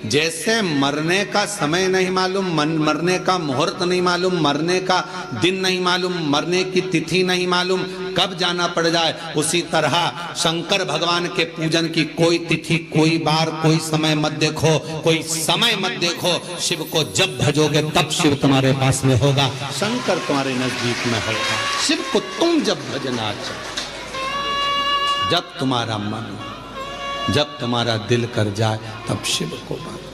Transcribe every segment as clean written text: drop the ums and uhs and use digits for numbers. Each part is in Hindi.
जैसे मरने का समय नहीं मालूम, मरने का मुहूर्त नहीं मालूम, मरने का दिन नहीं मालूम, मरने की तिथि नहीं मालूम, कब जाना पड़ जाए, उसी तरह शंकर भगवान के पूजन की कोई तिथि, कोई बार, कोई समय मत देखो, कोई समय मत देखो। शिव को जब भजोगे तब शिव तुम्हारे पास में होगा, शंकर तुम्हारे नजदीक में होगा। शिव को तुम जब भजना चाहो, जब तुम्हारा मन, जब तुम्हारा दिल कर जाए, तब शिव को भजो।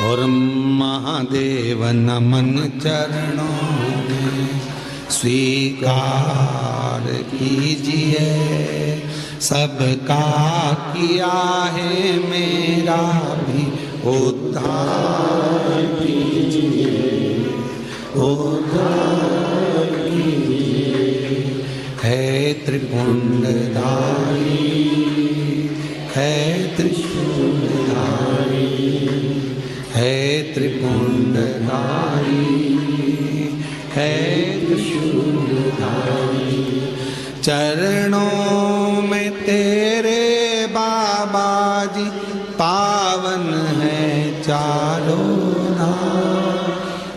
और महादेव नमन चरणों में स्वीकार कीजिए, सबका किया है मेरा भी उद्धार कीजिए, उद्धार कीजिए। है त्रिपुंडधारी, है त्रिशूलधारी, है त्रिपुंडधारी, है त्रिशूलधारी। चरणों में तेरे बाबा जी पावन है चारों धाम,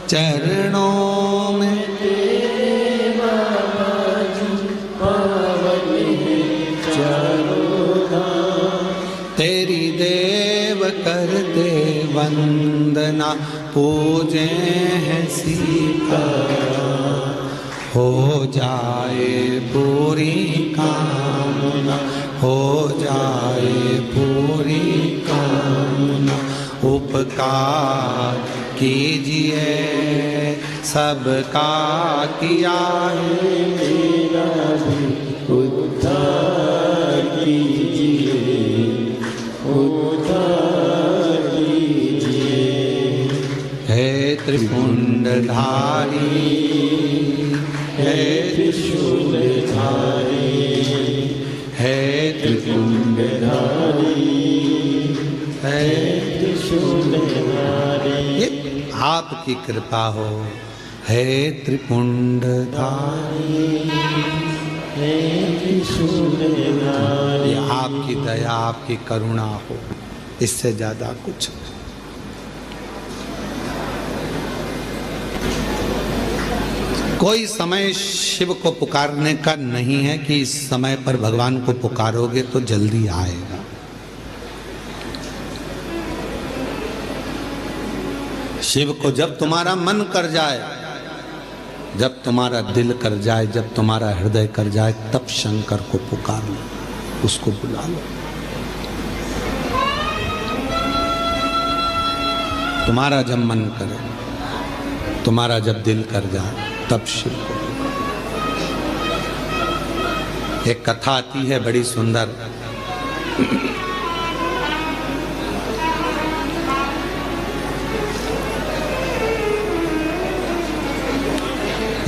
चरणों में तेरे बाबा जी पावन है चारों धाम। तेरी देव करते वंदना, पूजे हैं सीता, हो जाए पूरी कामना, हो जाए पूरी कामना। उपकार कीजिए, सबका किया है मेरा भी उद्धार कीजिए, उद्धार कीजिए। है त्रिपुंडधारी, है त्रिशूलधारी, है त्रिपुंडधारी, है त्रिशूलधारी। ये आपकी कृपा हो, है त्रिपुंडधारी, है त्रिशूलधारी। ये आपकी दया, आपकी करुणा हो, इससे ज्यादा कुछ नहीं। कोई समय शिव को पुकारने का नहीं है कि इस समय पर भगवान को पुकारोगे तो जल्दी आएगा। शिव को जब तुम्हारा मन कर जाए, जब तुम्हारा दिल कर जाए, जब तुम्हारा हृदय कर जाए, तब शंकर को पुकार लो, उसको बुला लो। तुम्हारा जब मन करे, तुम्हारा जब दिल कर जाए, तब शिव को। एक कथा आती है बड़ी सुंदर।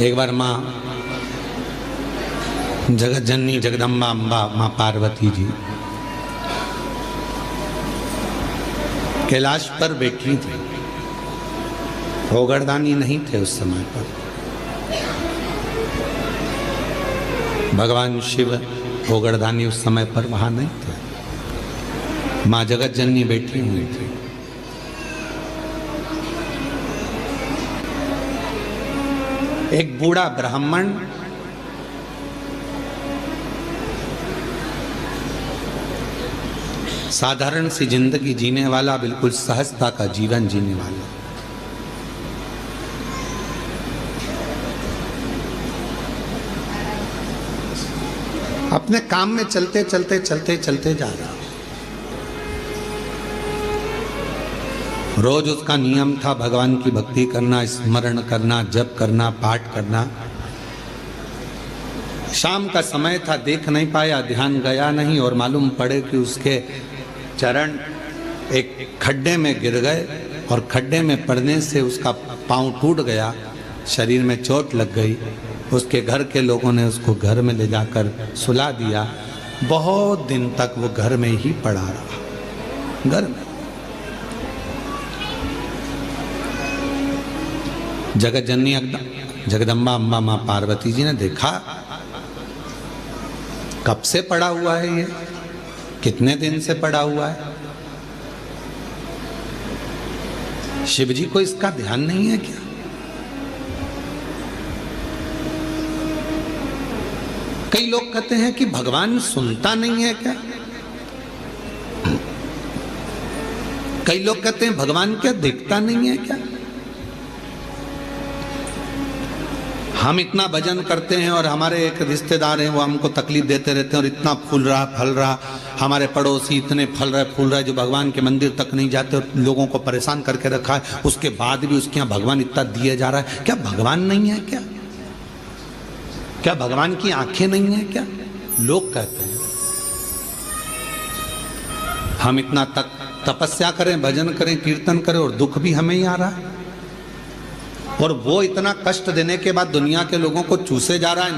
एक बार माँ जगत जननी जगदम्बा अम्बा माँ पार्वती जी कैलाश पर बैठी थी। भोगरदानी नहीं थे उस समय पर। भगवान शिव भोगरदानी उस समय पर वहां नहीं थे। माँ जगत जननी बैठी हुई थी। एक बूढ़ा ब्राह्मण साधारण सी जिंदगी जीने वाला, बिल्कुल सहजता का जीवन जीने वाला, अपने काम में चलते चलते चलते चलते जा रहा। रोज उसका नियम था भगवान की भक्ति करना, स्मरण करना, जप करना, पाठ करना। शाम का समय था, देख नहीं पाया, ध्यान गया नहीं और मालूम पड़े कि उसके चरण एक खड्डे में गिर गए और खड्डे में पड़ने से उसका पांव टूट गया, शरीर में चोट लग गई। उसके घर के लोगों ने उसको घर में ले जाकर सुला दिया। बहुत दिन तक वो घर में ही पड़ा रहा। घर में जगत जननी जगदम्बा अम्बा माँ पार्वती जी ने देखा कब से पड़ा हुआ है ये, कितने दिन से पड़ा हुआ है, शिव जी को इसका ध्यान नहीं है क्या? कई लोग कहते हैं कि भगवान सुनता नहीं है क्या? कई लोग कहते हैं भगवान क्या दिखता नहीं है क्या? हम इतना भजन करते हैं और हमारे एक रिश्तेदार हैं वो हमको तकलीफ देते रहते हैं और इतना फूल रहा फल रहा, हमारे पड़ोसी इतने फल रहे फूल रहे जो भगवान के मंदिर तक नहीं जाते और लोगों को परेशान करके रखा है, उसके बाद भी उसके यहाँ भगवान इतना दिए जा रहा है। क्या भगवान नहीं है क्या? क्या भगवान की आंखें नहीं है क्या? लोग कहते हैं। हम इतना तपस्या करें, भजन करें, कीर्तन करें और दुख भी हमें ही आ रहा है, और वो इतना कष्ट देने के बाद दुनिया के लोगों को चूसे जा रहा है,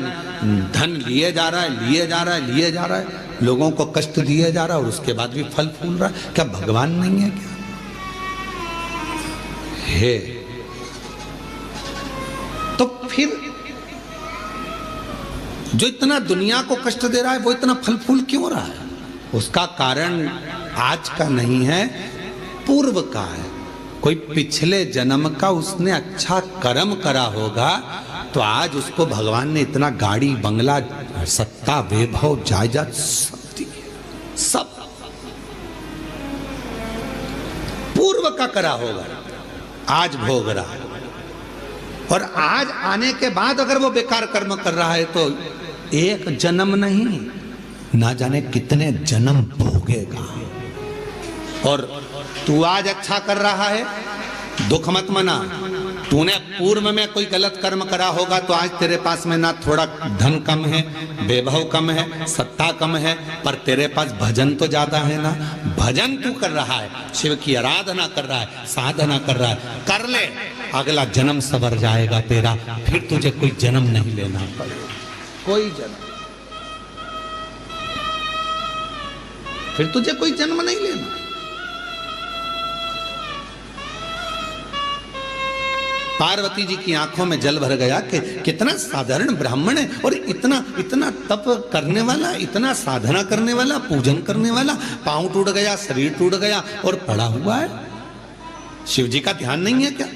धन लिए जा रहा है, लिए जा रहा है, लिए जा रहा है, लोगों को कष्ट दिए जा रहा है और उसके बाद भी फल फूल रहा है। क्या भगवान नहीं है क्या? है तो फिर जो इतना दुनिया को कष्ट दे रहा है वो इतना फल फूल क्यों रहा है? उसका कारण आज का नहीं है, पूर्व का है। कोई पिछले जन्म का उसने अच्छा कर्म करा होगा तो आज उसको भगवान ने इतना गाड़ी बंगला सत्ता वैभव जायदाद सब पूर्व का करा होगा, आज भोग रहा है। और आज आने के बाद अगर वो बेकार कर्म कर रहा है तो एक जन्म नहीं ना जाने कितने जन्म भोगेगा। और तू आज अच्छा कर रहा है, दुख मत मना। तूने पूर्व में कोई गलत कर्म करा होगा तो आज तेरे पास में ना थोड़ा धन कम है, वैभव कम है, सत्ता कम है, पर तेरे पास भजन तो ज्यादा है ना। भजन तू कर रहा है, शिव की आराधना कर रहा है, साधना कर रहा है, कर ले, अगला जन्म सवर जाएगा तेरा, फिर तुझे कोई जन्म नहीं लेना पड़ेगा, कोई जन्म, फिर तुझे कोई जन्म नहीं लेना। पार्वती जी की आंखों में जल भर गया कि कितना साधारण ब्राह्मण है और इतना इतना तप करने वाला, इतना साधना करने वाला, पूजन करने वाला, पांव टूट गया, शरीर टूट गया और पड़ा हुआ है। शिव जी का ध्यान नहीं है क्या?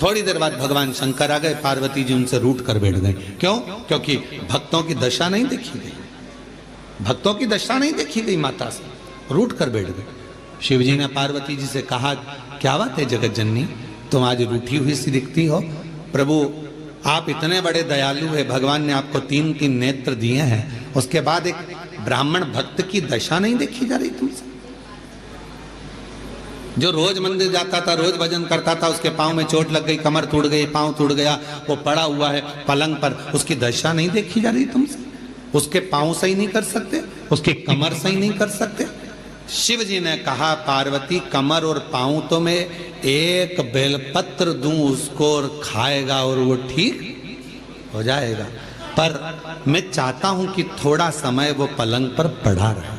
थोड़ी देर बाद भगवान शंकर आ गए, पार्वती जी उनसे रूठ कर बैठ गए। क्यों? क्योंकि भक्तों की दशा नहीं देखी गई, भक्तों की दशा नहीं देखी गई, माता से रूठ कर बैठ गए। शिव जी ने पार्वती जी से कहा, क्या बात है जगत जननी, तुम आज रूठी हुई सी दिखती हो? प्रभु आप इतने बड़े दयालु है, भगवान ने आपको 3-3 नेत्र दिए हैं, उसके बाद एक ब्राह्मण भक्त की दशा नहीं देखी जा रही तुमसे? जो रोज मंदिर जाता था, रोज भजन करता था, उसके पांव में चोट लग गई, कमर टूट गई, पांव टूट गया, वो पड़ा हुआ है पलंग पर, उसकी दशा नहीं देखी जा रही तुमसे? उसके पांव सही नहीं कर सकते, उसकी कमर सही नहीं कर सकते? शिव जी ने कहा, पार्वती कमर और पांव तो मैं एक बेलपत्र दूं उसको और खाएगा और वो ठीक हो जाएगा, पर मैं चाहता हूं कि थोड़ा समय वो पलंग पर पड़ा रहे,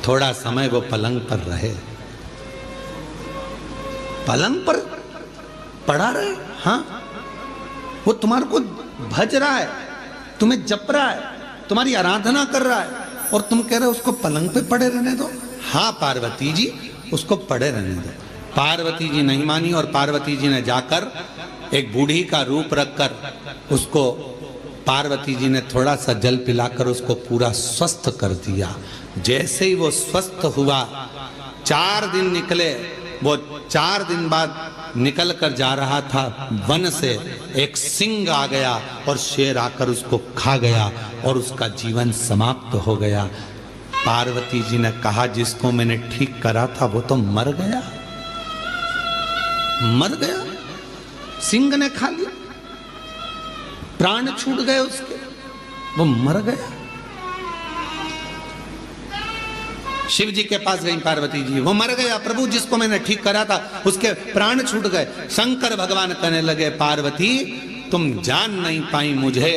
थोड़ा समय वो पलंग पर रहे, पलंग पर पड़ा रहे। हाँ, वो तुम्हारे को भज रहा है, तुम्हें जप रहा है, तुम्हारी आराधना कर रहा है और तुम कह रहे हो उसको पलंग पे पड़े रहने दो। हाँ पार्वती जी, उसको पड़े रहने दो। पार्वती जी नहीं मानी और पार्वती जी ने जाकर एक बूढ़ी का रूप रखकर उसको, पार्वती जी ने थोड़ा सा जल पिलाकर उसको पूरा स्वस्थ कर दिया। जैसे ही वो स्वस्थ हुआ, 4 दिन निकले, वो 4 दिन बाद निकल कर जा रहा था, वन से एक सिंह आ गया और शेर आकर उसको खा गया और उसका जीवन समाप्त हो गया। पार्वती जी ने कहा, जिसको मैंने ठीक करा था वो तो मर गया, मर गया, सिंह ने खा लिया, प्राण छूट गए उसके, वो मर गया। शिव जी के पास गई पार्वती जी, वो मर गया प्रभु, जिसको मैंने ठीक करा था उसके प्राण छूट गए। शंकर भगवान कहने लगे, पार्वती तुम जान नहीं पाई मुझे,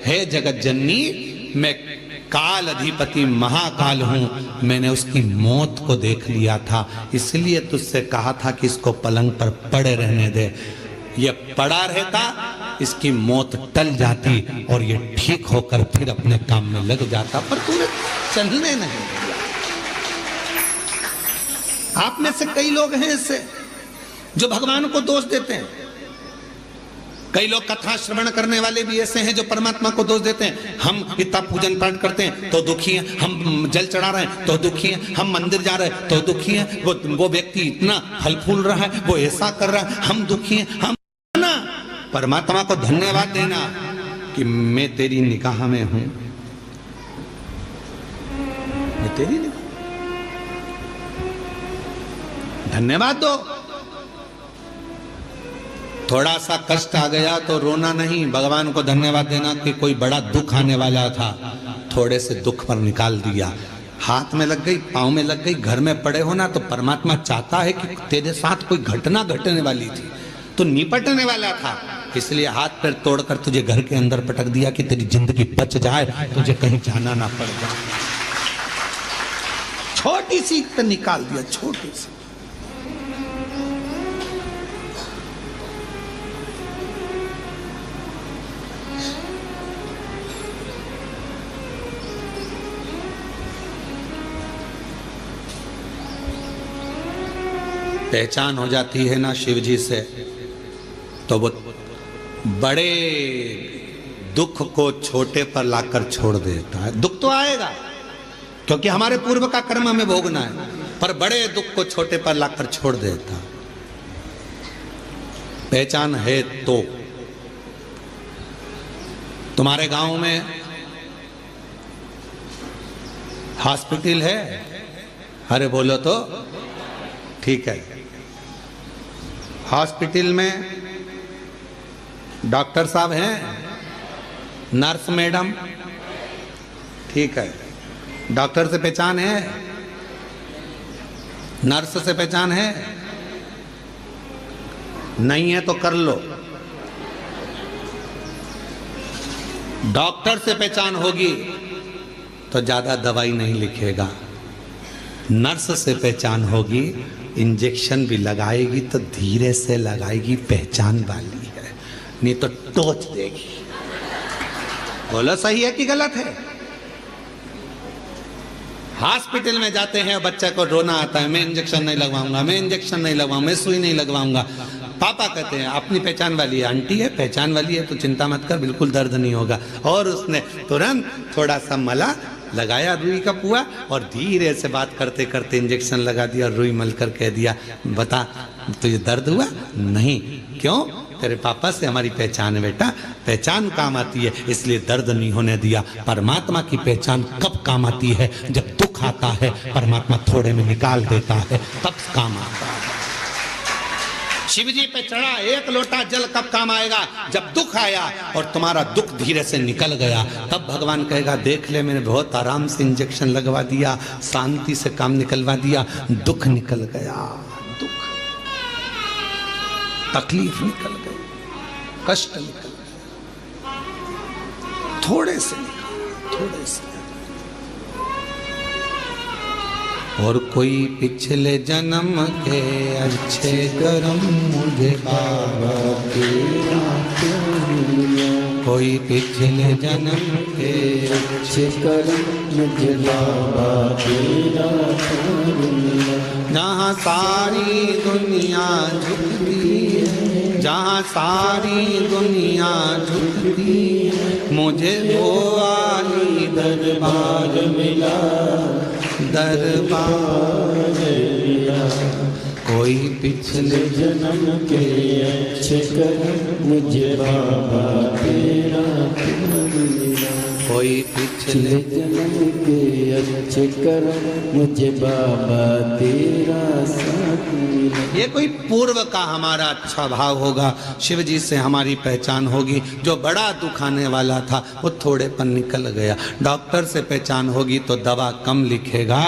हे जगत जननी, मैं काल अधिपति महाकाल हूं, मैंने उसकी मौत को देख लिया था, इसलिए तुझसे कहा था कि इसको पलंग पर पड़े रहने दे। ये पड़ा रहता, इसकी मौत टल जाती और ये ठीक होकर फिर अपने काम में लग जाता, पर तूने चलने नहीं दिया। आप में से कई लोग हैं ऐसे जो भगवान को दोष देते हैं। कई लोग कथा श्रवण करने वाले भी ऐसे हैं जो परमात्मा को दोष देते हैं। हम इतना पूजन पाठ करते हैं तो दुखी हैं, हम जल चढ़ा रहे हैं तो दुखी हैं, हम मंदिर जा रहे हैं तो दुखी हैं, वो व्यक्ति इतना फल फूल रहा है, वो ऐसा कर रहा है, हम दुखी हैं। हम ना परमात्मा को धन्यवाद देना कि मैं तेरी निगाह में हूं, मैं तेरी निगाह, धन्यवाद दो। थोड़ा सा कष्ट आ गया तो रोना नहीं, भगवान को धन्यवाद देना कि कोई बड़ा दुख आने वाला था, थोड़े से दुख पर निकाल दिया। हाथ में लग गई, पांव में लग गई, घर में पड़े हो ना, तो परमात्मा चाहता है कि तेरे साथ कोई घटना घटने वाली थी, तो निपटने वाला था, इसलिए हाथ पैर तोड़कर तुझे घर के अंदर पटक दिया कि तेरी जिंदगी बच जाए, तुझे कहीं जाना ना पड़ जाए। छोटी सी तो निकाल दिया, छोटी सी। पहचान हो जाती है ना शिव जी से, तो वो बड़े दुख को छोटे पर लाकर छोड़ देता है। दुख तो आएगा क्योंकि हमारे पूर्व का कर्म हमें भोगना है, पर बड़े दुख को छोटे पर लाकर छोड़ देता। पहचान है तो तुम्हारे गांव में हॉस्पिटल है? अरे बोलो तो ठीक है। हॉस्पिटल में डॉक्टर साहब हैं, नर्स मैडम, ठीक है। डॉक्टर से पहचान है, नर्स से पहचान है, नहीं है तो कर लो। डॉक्टर से पहचान होगी तो ज्यादा दवाई नहीं लिखेगा, नर्स से पहचान होगी, इंजेक्शन भी लगाएगी तो धीरे से लगाएगी, पहचान वाली है, नहीं तो टोच देगी। बोलो सही है कि गलत है? हॉस्पिटल में जाते हैं, बच्चे को रोना आता है, मैं इंजेक्शन नहीं लगवाऊंगा, मैं इंजेक्शन नहीं लगवाऊंगा, मैं सुई नहीं लगवाऊंगा। पापा कहते हैं अपनी पहचान वाली है, आंटी है पहचान वाली है तो चिंता मत कर, बिल्कुल दर्द नहीं होगा। और उसने तुरंत थोड़ा सा मला लगाया रुई का पुआ और धीरे से बात करते करते इंजेक्शन लगा दिया, रुई मल कर कह दिया बता तुझे दर्द हुआ? नहीं। क्यों? तेरे पापा से हमारी पहचान है बेटा, पहचान काम आती है इसलिए दर्द नहीं होने दिया। परमात्मा की पहचान कब काम आती है? जब दुख आता है, परमात्मा थोड़े में निकाल देता है, तब काम आता है। शिव जी पे चढ़ा एक लोटा जल कब काम आएगा? जब दुख आया और तुम्हारा दुख धीरे से निकल गया, तब भगवान कहेगा देख ले मैंने बहुत आराम से इंजेक्शन लगवा दिया, शांति से काम निकलवा दिया, दुख निकल गया, दुख तकलीफ निकल गई, कष्ट निकल गया, थोड़े से निकल, थोड़े से। और कोई पिछले जन्म के अच्छे कर्म मुझे बाबा तेरा मिला, कोई पिछले जन्म के अच्छे कर्म मुझे बाबा तेरा मिला। जहाँ सारी दुनिया झुकती है, जहाँ सारी दुनिया झुकती है, मुझे वो वाली दरबार मिला, दरबार मिला। कोई पिछले जन्म के अच्छे कर्म मुझे बाबा तेरा मिला, कोई पिछले जन्म के अच्छे कर्म मुझे बाबा तेरा साथ मिला। ये कोई पूर्व का हमारा अच्छा भाव होगा, शिव जी से हमारी पहचान होगी। जो बड़ा दुख आने वाला था वो थोड़े पर निकल गया। डॉक्टर से पहचान होगी तो दवा कम लिखेगा,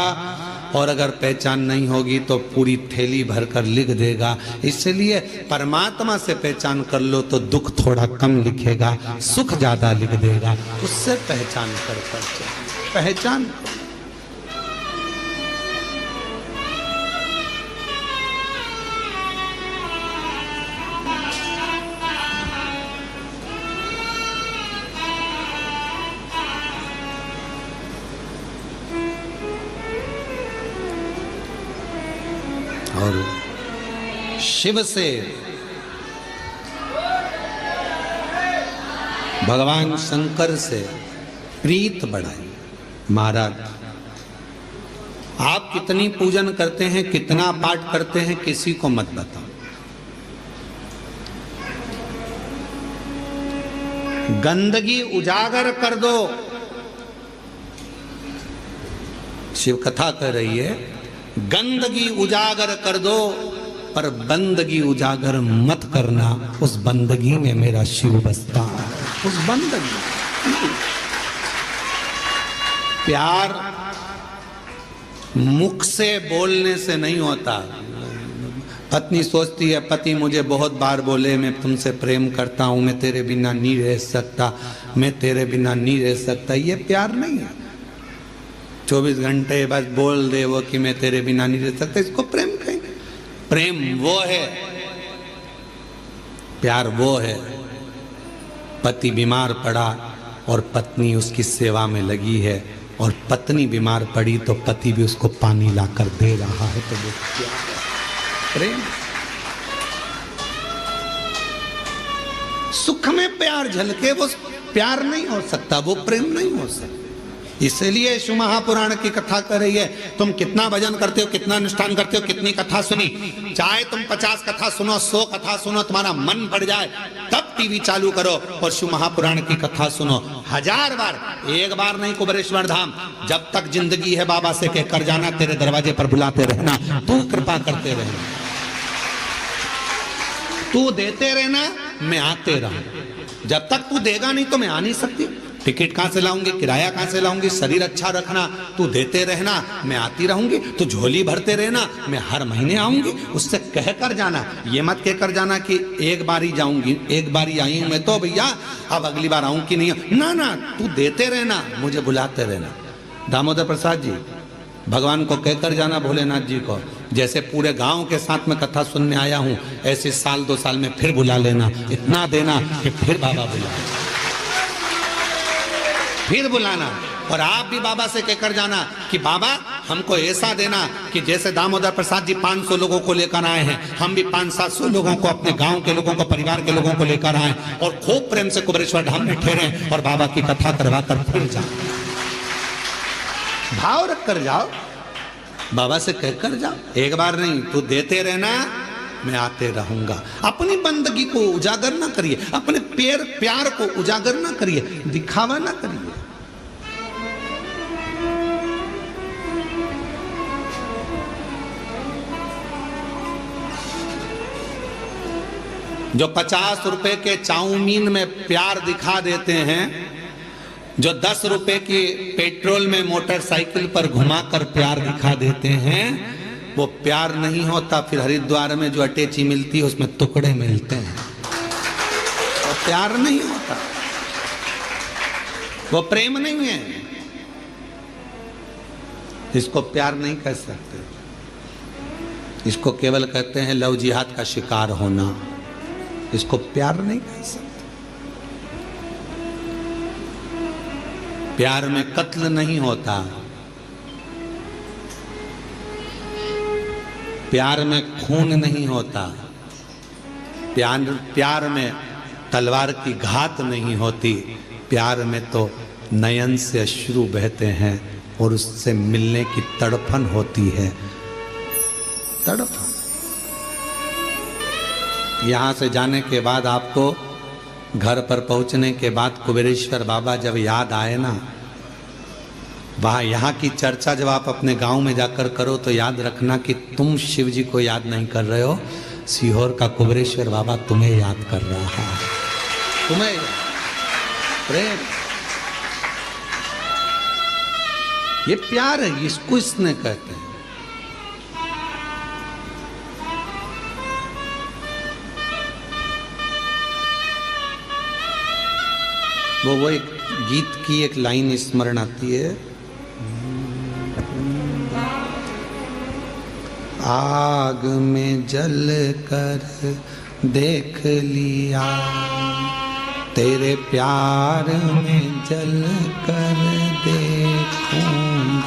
और अगर पहचान नहीं होगी तो पूरी थैली भरकर लिख देगा। इसलिए परमात्मा से पहचान कर लो तो दुख थोड़ा कम लिखेगा, सुख ज्यादा लिख देगा। उससे पहचान कर चलो। पहचान। और शिव से भगवान शंकर से प्रीत बढ़ाई। महाराज आप कितनी पूजन करते हैं, कितना पाठ करते हैं, किसी को मत बताओ। गंदगी उजागर कर दो। शिव कथा कह रही है, गंदगी उजागर कर दो पर बंदगी उजागर मत करना। उस बंदगी में मेरा शिव बसता है। उस बंदगी, प्यार मुख से बोलने से नहीं होता। पत्नी सोचती है पति मुझे बहुत बार बोले मैं तुमसे प्रेम करता हूं, मैं तेरे बिना नहीं रह सकता, मैं तेरे बिना नहीं रह सकता। ये प्यार नहीं है। 24 घंटे बस बोल दे वो कि मैं तेरे बिना नहीं रह सकता, इसको प्रेम कहेंगे? प्रेम वो है, प्यार वो है। पति बीमार पड़ा और पत्नी उसकी सेवा में लगी है, और पत्नी बीमार पड़ी तो पति भी उसको पानी लाकर दे रहा है, तो वो प्यार है, प्रेम। सुख में प्यार झलके वो प्यार नहीं हो सकता, वो प्रेम नहीं हो सकता। इसलिए शिव महापुराण की कथा कर रही है, तुम कितना भजन करते हो, कितना अनुष्ठान करते हो, कितनी कथा सुनी, चाहे तुम 50 कथा सुनो, 100 कथा सुनो, तुम्हारा मन बढ़ जाए तब टीवी चालू करो और शिव महापुराण की कथा सुनो 1000 बार। एक बार नहीं, कुबेरेश्वर धाम जब तक जिंदगी है बाबा से कहकर जाना, तेरे दरवाजे पर बुलाते रहना, तू कृपा करते रहना, तू देते रहना, मैं आते रहूं। जब तक तू देगा नहीं तो मैं आ नहीं सकती। टिकट कहां से लाऊंगी, किराया कहां से लाऊंगी, शरीर अच्छा रखना, तू देते रहना, मैं आती रहूंगी। तू झोली भरते रहना, मैं हर महीने आऊंगी। उससे कहकर जाना, ये मत कहकर जाना कि एक बार ही जाऊंगी, एक बार ही आई हूं मैं तो भैया अब अगली बार आऊं कि नहीं। ना ना, तू देते रहना, मुझे बुलाते रहना। दामोदर प्रसाद जी भगवान को कहकर जाना, भोलेनाथ जी को, जैसे पूरे गांव के साथ में कथा सुनने आया हूं, ऐसे साल 2 साल में फिर बुला लेना, इतना देना कि फिर बाबा बुला, फिर बुलाना। और आप भी बाबा से कहकर जाना कि बाबा हमको ऐसा देना कि जैसे दामोदर प्रसाद जी 500 लोगों को लेकर आए हैं, हम भी 500-700 लोगों को, अपने गांव के लोगों को, परिवार के लोगों को लेकर आए और खूब प्रेम से कुबेरेश्वर धाम में ठहरे और बाबा की कथा करवा कर फिर जाओ। भाव रख कर जाओ, बाबा से कहकर जाओ। एक बार नहीं, तू देते रहना, मैं आते रहूंगा। अपनी बंदगी को उजागर ना करिए, अपने प्यार को उजागर ना करिए, दिखावा ना करिए। जो 50 रुपए के चाउमीन में प्यार दिखा देते हैं, जो 10 रुपए की पेट्रोल में मोटरसाइकिल पर घुमाकर प्यार दिखा देते हैं, वो प्यार नहीं होता। फिर हरिद्वार में जो अटैची मिलती है उसमें टुकड़े मिलते हैं, वो प्यार नहीं होता, वो प्रेम नहीं है। इसको प्यार नहीं कह सकते, इसको केवल कहते हैं लव जिहाद का शिकार होना। इसको प्यार नहीं कह सकते। प्यार में कत्ल नहीं होता, प्यार में खून नहीं होता, प्यार में तलवार की घात नहीं होती। प्यार में तो नयन से अश्रु बहते हैं और उससे मिलने की तड़पन होती है, तड़पन। यहाँ से जाने के बाद आपको घर पर पहुँचने के बाद कुबेरेश्वर बाबा जब याद आए ना, वहाँ यहाँ की चर्चा जब आप अपने गांव में जाकर करो तो याद रखना कि तुम शिव जी को याद नहीं कर रहे हो, सीहोर का कुबेरेश्वर बाबा तुम्हें याद कर रहा है। तुम्हें प्रेम, ये प्यार है, इसको इसने कहते हैं। वो एक गीत की एक लाइन स्मरण आती है, आग में जल कर देख लिया, तेरे प्यार में जल कर देखूं।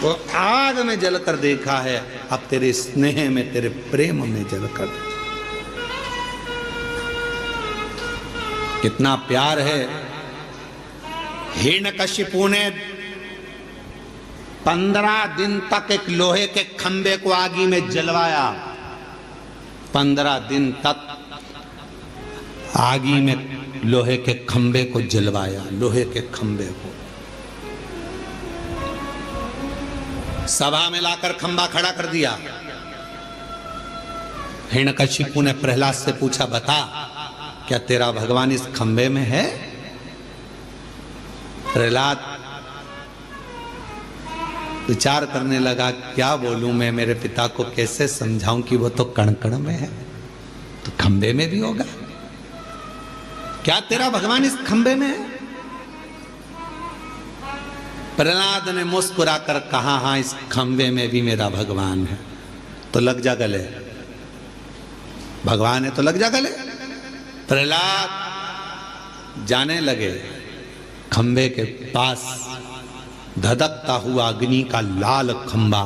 वो आग में जल कर देखा है, अब तेरे स्नेह में, तेरे प्रेम में जल कर। कितना प्यार है। हिरण्यकशिपु ने 15 दिन तक एक लोहे के खंबे को आगी में जलवाया। 15 दिन तक आगी में लोहे के खंबे को जलवाया, लोहे के खंबे को। सभा में लाकर खंबा खड़ा कर दिया। हिरण्यकशिपु ने प्रहलाद से पूछा, बता क्या तेरा भगवान इस खंबे में है? प्रहलाद विचार करने लगा, क्या बोलूं मैं, मेरे पिता को कैसे समझाऊं कि वो तो कण कण में है, तो खंबे में भी होगा। क्या तेरा भगवान इस खंबे में है? प्रहलाद ने मुस्कुराकर कहा, हाँ इस खंबे में भी मेरा भगवान है। तो लग जा गले, भगवान है तो लग जा गले। प्रहलाद जाने लगे। खंबे के पास धधकता हुआ अग्नि का लाल खंबा,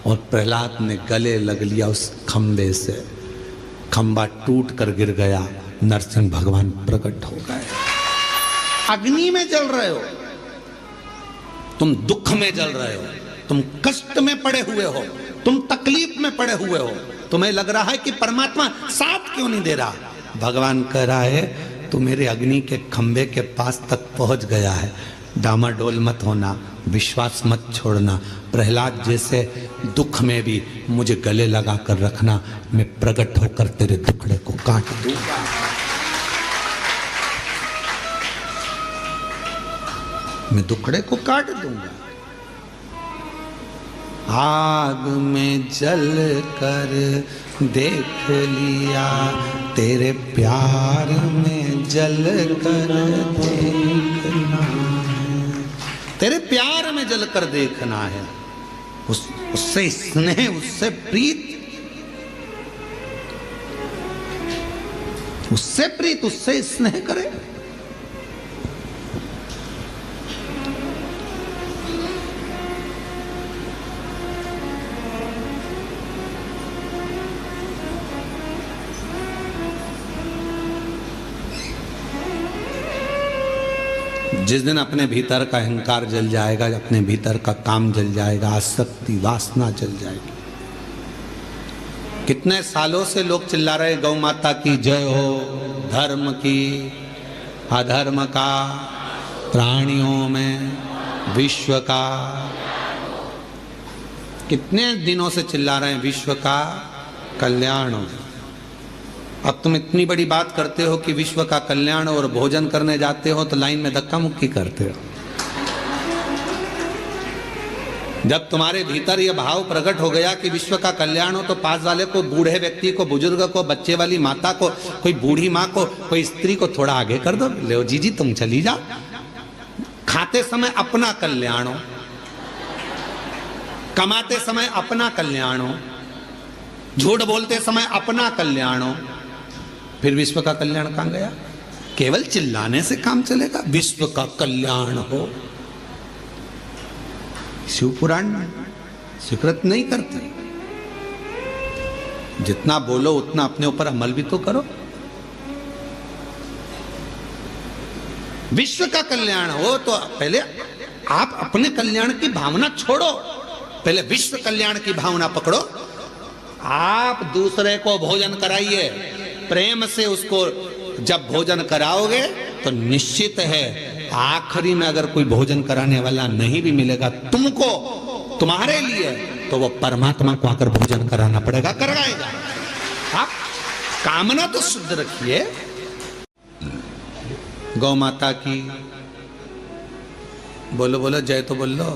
और प्रहलाद ने गले लग लिया उस खंबे से। खंबा टूट कर गिर गया। नरसिंह भगवान प्रकट हो गए। अग्नि में जल रहे हो तुम, दुख में जल रहे हो तुम, कष्ट में पड़े हुए हो तुम, तकलीफ में पड़े हुए हो। तुम्हें लग रहा है कि परमात्मा साथ क्यों नहीं दे रहा। भगवान कह रहा है तू मेरे अग्नि के खंबे के पास तक पहुंच गया है, डामाडोल मत होना, विश्वास मत छोड़ना। प्रहलाद जैसे दुख में भी मुझे गले लगा कर रखना, मैं प्रकट होकर तेरे टुकड़े को काट दूंगा। मैं टुकड़े को काट दूंगा। आग में जल कर देख लिया, तेरे प्यार में जल कर देखना, तेरे प्यार में जल कर देखना है। उससे स्नेह, उससे प्रीत, उससे प्रीत, उससे स्नेह करे। जिस दिन अपने भीतर का अहंकार जल जाएगा, अपने भीतर का काम जल जाएगा, आसक्ति वासना जल जाएगी। कितने सालों से लोग चिल्ला रहे गौ माता की जय हो, धर्म की, अधर्म का, प्राणियों में, विश्व का। कितने दिनों से चिल्ला रहे हैं विश्व का कल्याण हो। अब तुम इतनी बड़ी बात करते हो कि विश्व का कल्याण और भोजन करने जाते हो तो लाइन में धक्का मुक्की करते हो। जब तुम्हारे भीतर यह भाव प्रकट हो गया कि विश्व का कल्याण हो, तो पास वाले को, बूढ़े व्यक्ति को, बुजुर्ग को, बच्चे वाली माता को, कोई बूढ़ी माँ को, कोई स्त्री को थोड़ा आगे कर दो। ले जीजी तुम चली जा। खाते समय अपना कल्याण हो, कमाते समय अपना कल्याण हो, झूठ बोलते समय अपना कल्याण हो, फिर विश्व का कल्याण कहां गया? केवल चिल्लाने से काम चलेगा? विश्व का कल्याण हो। शिव पुराण स्वीकृत नहीं करते। जितना बोलो उतना अपने ऊपर अमल भी तो करो। विश्व का कल्याण हो तो पहले आप अपने कल्याण की भावना छोड़ो, पहले विश्व कल्याण की भावना पकड़ो। आप दूसरे को भोजन कराइए, प्रेम से उसको जब भोजन कराओगे तो निश्चित है आखिरी में अगर कोई भोजन कराने वाला नहीं भी मिलेगा तुमको, तुम्हारे लिए, तो वो परमात्मा को आकर भोजन कराना पड़ेगा, करवाएगा। आप कामना तो शुद्ध रखिए। गौ माता की बोलो बोलो जय तो बोल लो।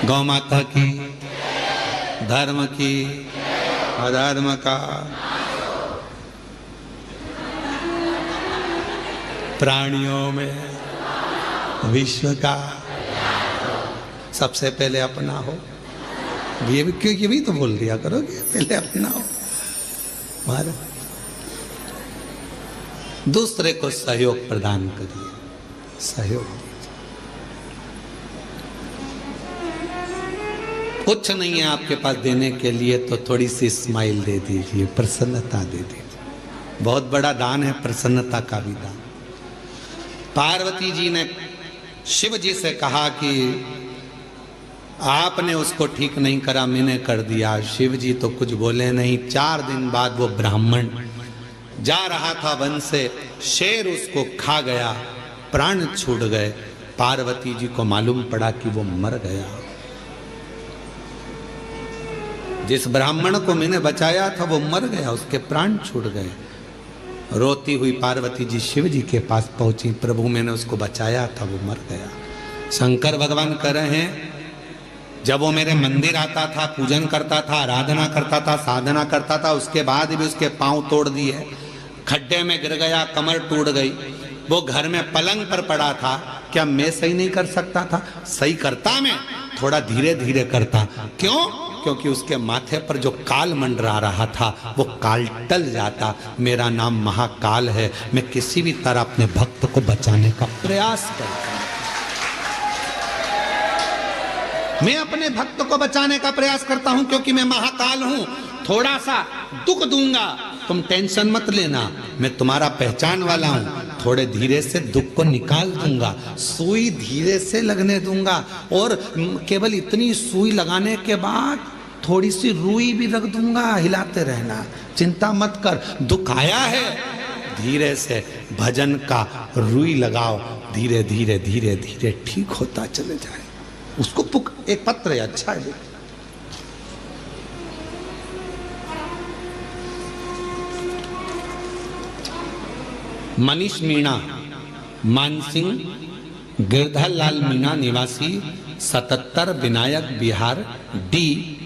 गौ माता की, धर्म की, अधर्म का, प्राणियों में, विश्व का। सबसे पहले अपना हो। ये भी क्यों, ये भी तो बोल दिया करोगे, पहले अपनाओ। महाराज दूसरे को सहयोग प्रदान करिए, सहयोग दीजिए। कुछ नहीं है आपके पास देने के लिए तो थोड़ी सी स्माइल दे दीजिए, प्रसन्नता दे दीजिए। बहुत बड़ा दान है प्रसन्नता का भी दान। पार्वती जी ने शिव जी से कहा कि आपने उसको ठीक नहीं करा, मैंने कर दिया। शिव जी तो कुछ बोले नहीं। 4 दिन बाद वो ब्राह्मण जा रहा था वन से, शेर उसको खा गया, प्राण छूट गए। पार्वती जी को मालूम पड़ा कि वो मर गया। जिस ब्राह्मण को मैंने बचाया था वो मर गया, उसके प्राण छूट गए। रोती हुई पार्वती जी शिव जी के पास पहुंची, प्रभु मैंने उसको बचाया था, वो मर गया। शंकर भगवान कह रहे हैं जब वो मेरे मंदिर आता था, पूजन करता था, आराधना करता था, साधना करता था, उसके बाद भी उसके पांव तोड़ दिए, खड्डे में गिर गया, कमर टूट गई। वो घर में पलंग पर पड़ा था, क्या मैं सही नहीं कर सकता था? सही करता, मैं थोड़ा धीरे धीरे करता। क्यों? क्योंकि उसके माथे पर जो काल मंडरा रहा था वो काल टल जाता। मेरा नाम महाकाल है, मैं किसी भी तरह अपने भक्त को बचाने का प्रयास करता हूं। मैं अपने भक्त को बचाने का प्रयास करता हूं क्योंकि मैं महाकाल हूं। थोड़ा सा दुख दूंगा, तुम टेंशन मत लेना, मैं तुम्हारा पहचान वाला हूं। थोड़े धीरे से दुख को निकाल दूंगा, सुई धीरे से लगने दूंगा, और केवल इतनी सुई लगाने के बाद थोड़ी सी रुई भी रख दूंगा, हिलाते रहना, चिंता मत कर। दुख आया है, धीरे से भजन का रुई लगाओ, धीरे धीरे धीरे धीरे ठीक होता चले जाए। उसको एक पत्र है, अच्छा है। मनीष मीणा, मानसिंह, गिरधर लाल मीणा निवासी, 77 Vinayak Vihar, D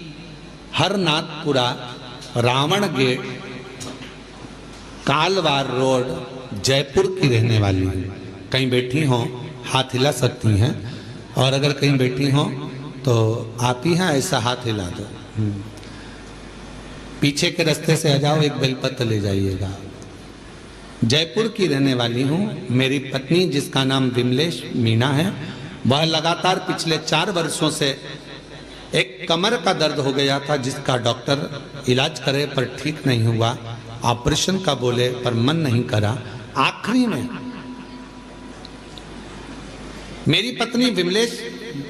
Harnathpura, Ravan gate, Kalwar road, Jaipur की रहने वाली है। कहीं बैठी हो हाथ हिला सकती हैं, और अगर कहीं बैठी हो तो आप ही हैं ऐसा हाथ हिला दो। पीछे के रास्ते से आ जाओ, एक बेलपत्र ले जाइएगा। जयपुर की रहने वाली हूँ। मेरी पत्नी जिसका नाम विमलेश मीणा है, वह लगातार पिछले 4 वर्षों से एक कमर का दर्द हो गया था, जिसका डॉक्टर इलाज करे पर ठीक नहीं हुआ, ऑपरेशन का बोले पर मन नहीं करा। आखिरी में मेरी पत्नी विमलेश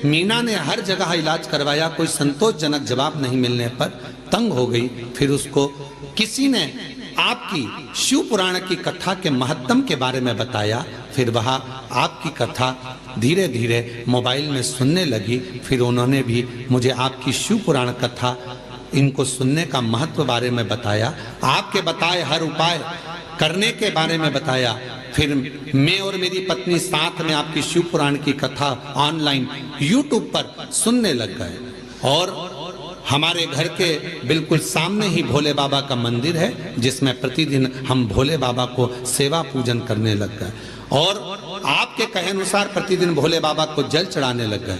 मीणा ने हर जगह इलाज करवाया, कोई संतोषजनक जवाब नहीं मिलने पर तंग हो गई। फिर उसको किसी ने आपकी शिव पुराण की कथा के महत्तम के बारे में बताया। फिर वह आपकी कथा धीरे धीरे मोबाइल में सुनने लगी। फिर उन्होंने भी मुझे आपकी शिव पुराण कथा इनको सुनने का महत्व बारे में बताया, आपके बताए हर उपाय करने के बारे में बताया। फिर मैं और मेरी पत्नी साथ में आपकी शिव पुराण की कथा ऑनलाइन YouTube पर सुनने लग गए, और हमारे घर के बिल्कुल सामने ही भोले बाबा का मंदिर है, जिसमें प्रतिदिन हम भोले बाबा को सेवा पूजन करने लग गए, और आपके कहे अनुसार प्रतिदिन भोले बाबा को जल चढ़ाने लग गए,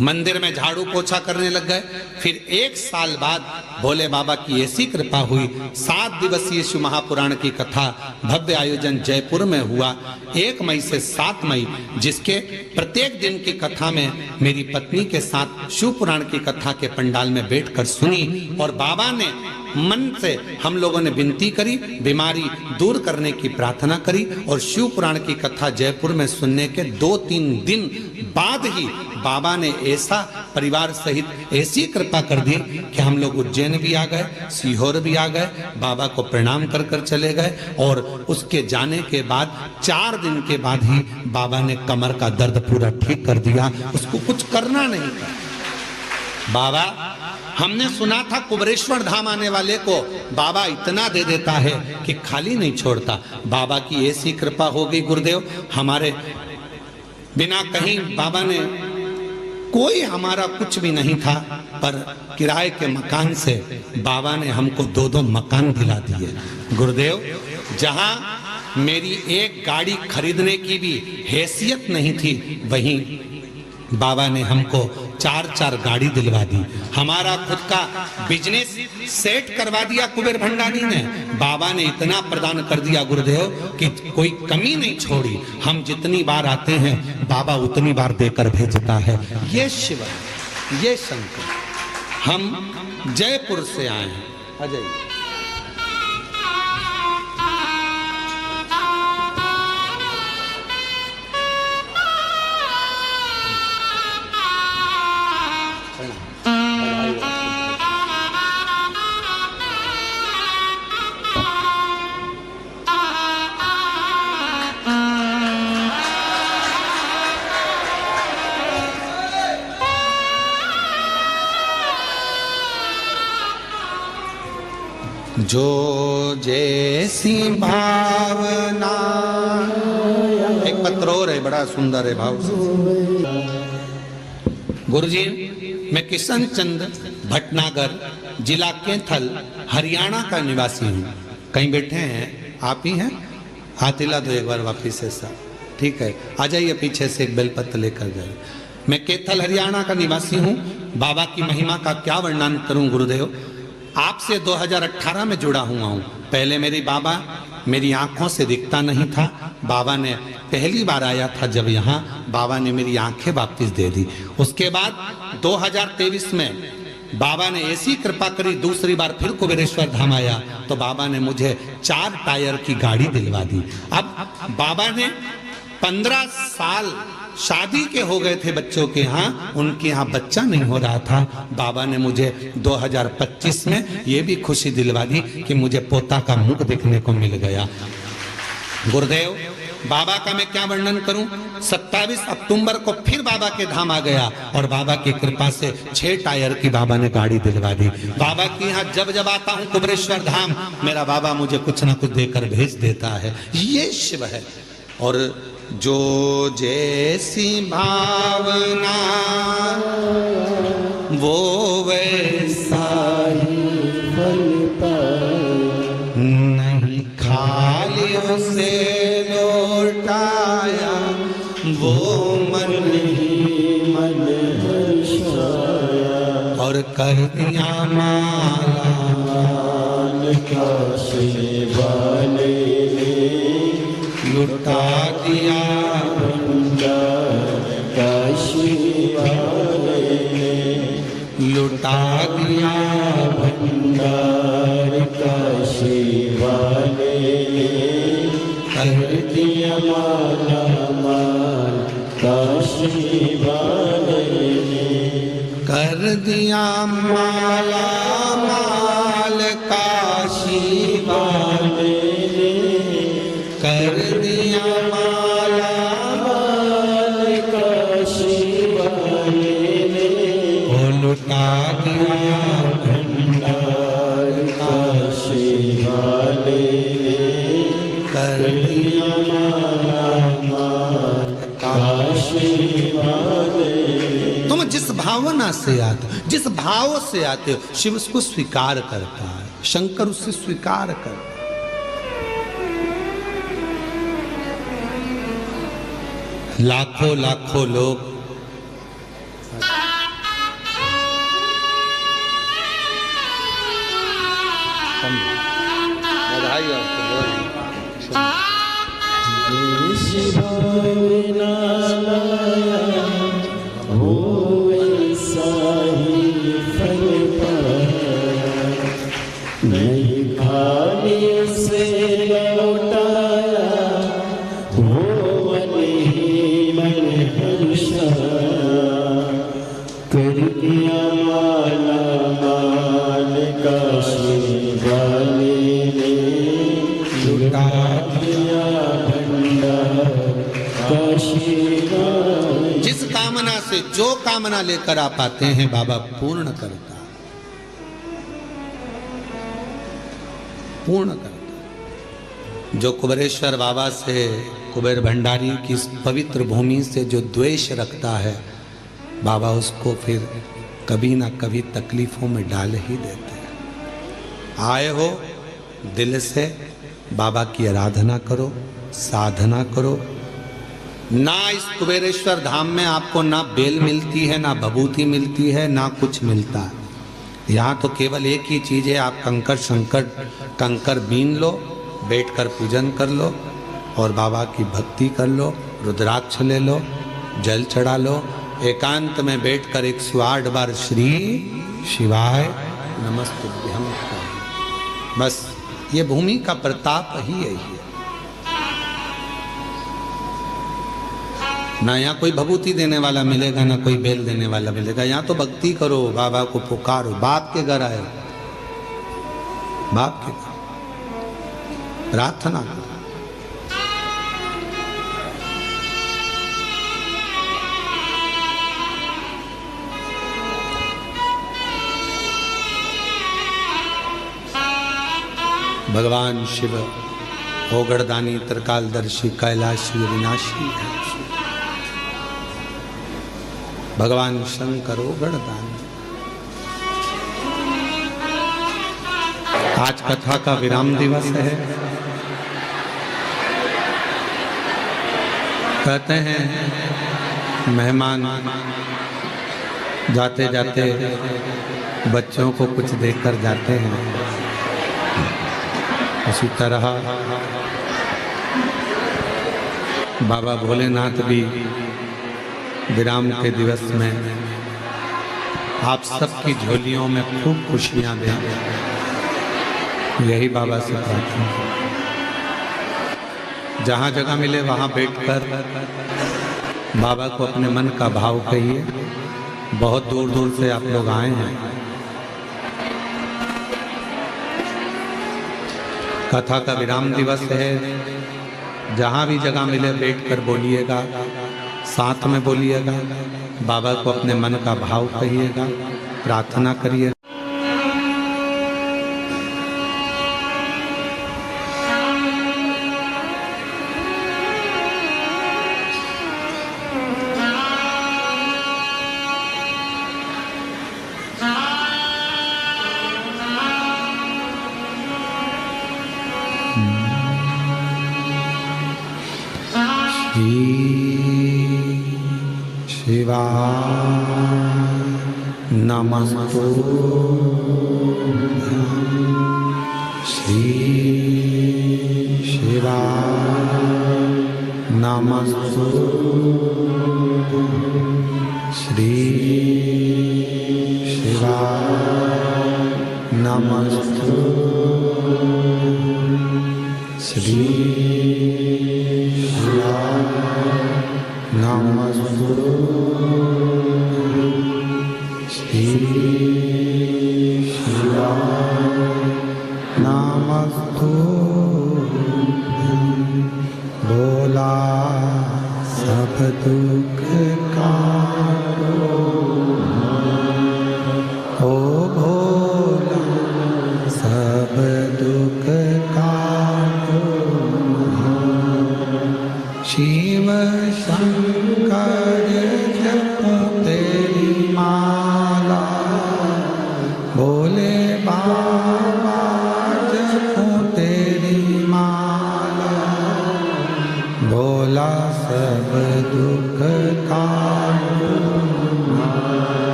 मंदिर में झाड़ू पोछा करने लग गए। फिर 1 साल बाद भोले बाबा की ऐसी कृपा हुई, 7 दिवसीय शिव महापुराण की कथा भव्य आयोजन जयपुर में हुआ 1 मई से 7 मई, जिसके प्रत्येक दिन की कथा में मेरी पत्नी के साथ शिव पुराण की कथा के पंडाल में बैठकर सुनी, और बाबा ने मन से हम लोगों ने विनती करी, बीमारी दूर करने की प्रार्थना करी, और शिव पुराण की कथा जयपुर में सुनने के 2-3 दिन बाद ही बाबा ने ऐसा परिवार सहित ऐसी कृपा कर दी कि हम लोग उज्जैन भी आ गए, सीहोर भी आ गए, बाबा को प्रणाम कर कर चले गए। और उसके जाने के बाद 4 दिन के बाद ही बाबा ने कमर का दर्द पूरा ठीक कर दिया, उसको कुछ करना नहीं था। बाबा, हमने सुना था कुबरेश्वर धाम आने वाले को बाबा इतना दे देता है कि खाली नहीं छोड़ता। बाबा की ऐसी कृपा हो गई गुरुदेव, हमारे बिना कहीं बाबा ने, कोई हमारा कुछ भी नहीं था, पर किराए के मकान से बाबा ने हमको 2-2 मकान दिला दिए। गुरुदेव, जहां मेरी एक गाड़ी खरीदने की भी हैसियत नहीं थी, वहीं बाबा ने हमको 4-4 गाड़ी दिलवा दी। हमारा खुद का बिजनेस सेट करवा दिया कुबेर भंडारी ने। बाबा ने इतना प्रदान कर दिया गुरुदेव कि कोई कमी नहीं छोड़ी। हम जितनी बार आते हैं बाबा उतनी बार देकर भेजता है। ये शिव है, ये शंकर। हम जयपुर से आए हैं। अजय जो जैसी भावना। एक पत्र और है, बड़ा सुंदर है भाव से। गुरुजी, मैं किशन चंद भटनागर, जिला कैथल, हरियाणा का निवासी हूँ। कहीं बैठे हैं? आप ही हैं? हाथ हिला दो एक बार वापिस ऐसा। ठीक है, आ जाइए पीछे से एक बेलपत्र लेकर जाइए। मैं कैथल हरियाणा का निवासी हूँ। बाबा की महिमा का क्या वर्णन करूँ गुरुदेव। आपसे 2018 में जुड़ा हुआ हूँ। पहले मेरी बाबा मेरी आंखों से दिखता नहीं था। बाबा ने पहली बार आया था जब यहाँ, बाबा ने मेरी आंखें वापस दे दी। उसके बाद 2023 में बाबा ने ऐसी कृपा करी, दूसरी बार फिर कुबेरेश्वर धाम आया तो बाबा ने मुझे 4 टायर की गाड़ी दिलवा दी। अब बाबा ने 15 साल शादी के हो गए थे बच्चों के यहाँ, उनके यहाँ बच्चा नहीं हो रहा था। बाबा ने मुझे 2025 में ये भी खुशी दिलवा दी कि मुझे पोता का मुख देखने को मिल गया। गुरुदेव, बाबा का मैं क्या वर्णन करूं। 27 अक्टूबर को फिर बाबा के धाम आ गया और बाबा की कृपा से 6 टायर की बाबा ने गाड़ी दिलवा दी। बाबा के यहाँ जब जब आता हूँ कुबेरेश्वर धाम, मेरा बाबा मुझे कुछ ना कुछ देकर भेज देता है। ये शिव है। और जो जैसी भावना वो वैसा ही फल पाए, नहीं खाली उसे लौटाया वो मन ही मन हर्षाया। और कर दिया माला काशी वाले लुटा दिया भंडार काशी वाले ने, लुटा दिया भंडार काशी वाले ने, कर दिया माला माल काशी वाले ने, कर दिया माला माल काशी वाले ने, कर दिया माला माल काशी वाले ने, ओ लुटा दिया भंडार काशी वाले ने, कर दिया माला माल काशी वाले ने। तुम जिस भावना से आते हो, जिस भाव से आते हो, शिव उसको स्वीकार करता है, शंकर उससे स्वीकार करता है। लाखों लाखों लोग बधाई नहीं खाने से लौटाया वो मन ही मन हर्षाया। कर दिया माला माल काशी वाले ने, लुटा दिया भंडार काशी वाले। जिस कामना से जो कामना लेकर आप आते हैं बाबा पूर्ण करता, पूर्ण करता। जो कुबेरेश्वर बाबा से, कुबेर भंडारी की इस पवित्र भूमि से जो द्वेष रखता है, बाबा उसको फिर कभी ना कभी तकलीफों में डाल ही देते हैं। आए हो दिल से बाबा की आराधना करो, साधना करो, ना इस कुबेरेश्वर धाम में आपको ना बेल मिलती है, ना भभूति मिलती है, ना कुछ मिलता है। यहाँ तो केवल एक ही चीज़ है, आप कंकर बीन लो, बैठकर पूजन कर लो और बाबा की भक्ति कर लो, रुद्राक्ष ले लो, जल चढ़ा लो, एकांत में बैठकर 108 बार श्री शिवाय नमस्तुभ्यं करो। बस ये भूमि का प्रताप ही यही है। ना यहाँ कोई भभूति देने वाला मिलेगा, ना कोई बेल देने वाला मिलेगा। यहाँ तो भक्ति करो, बाबा को पुकारो, बाप के घर आए, बाप के घर प्रार्थना करो। भगवान शिव ओगड़दानी त्रिकालदर्शी कैलाशी विनाशी है। भगवान शंकर ओगड़दानी। आज कथा का विराम दिवस है। कहते हैं मेहमान जाते जाते बच्चों को कुछ देकर जाते हैं, उसी तरह बाबा भोलेनाथ भी विराम के दिवस में आप सबकी झोलियों में खूब खुशियां दें, यही बाबा से प्रार्थना। जहाँ जगह मिले वहाँ बैठकर बाबा को अपने मन का भाव कहिए। बहुत दूर दूर से आप लोग आए हैं। कथा का विराम दिवस है। जहाँ भी जगह मिले बैठकर बोलिएगा, साथ में बोलिएगा, बाबा को अपने मन का भाव कहिएगा, प्रार्थना करिएगा।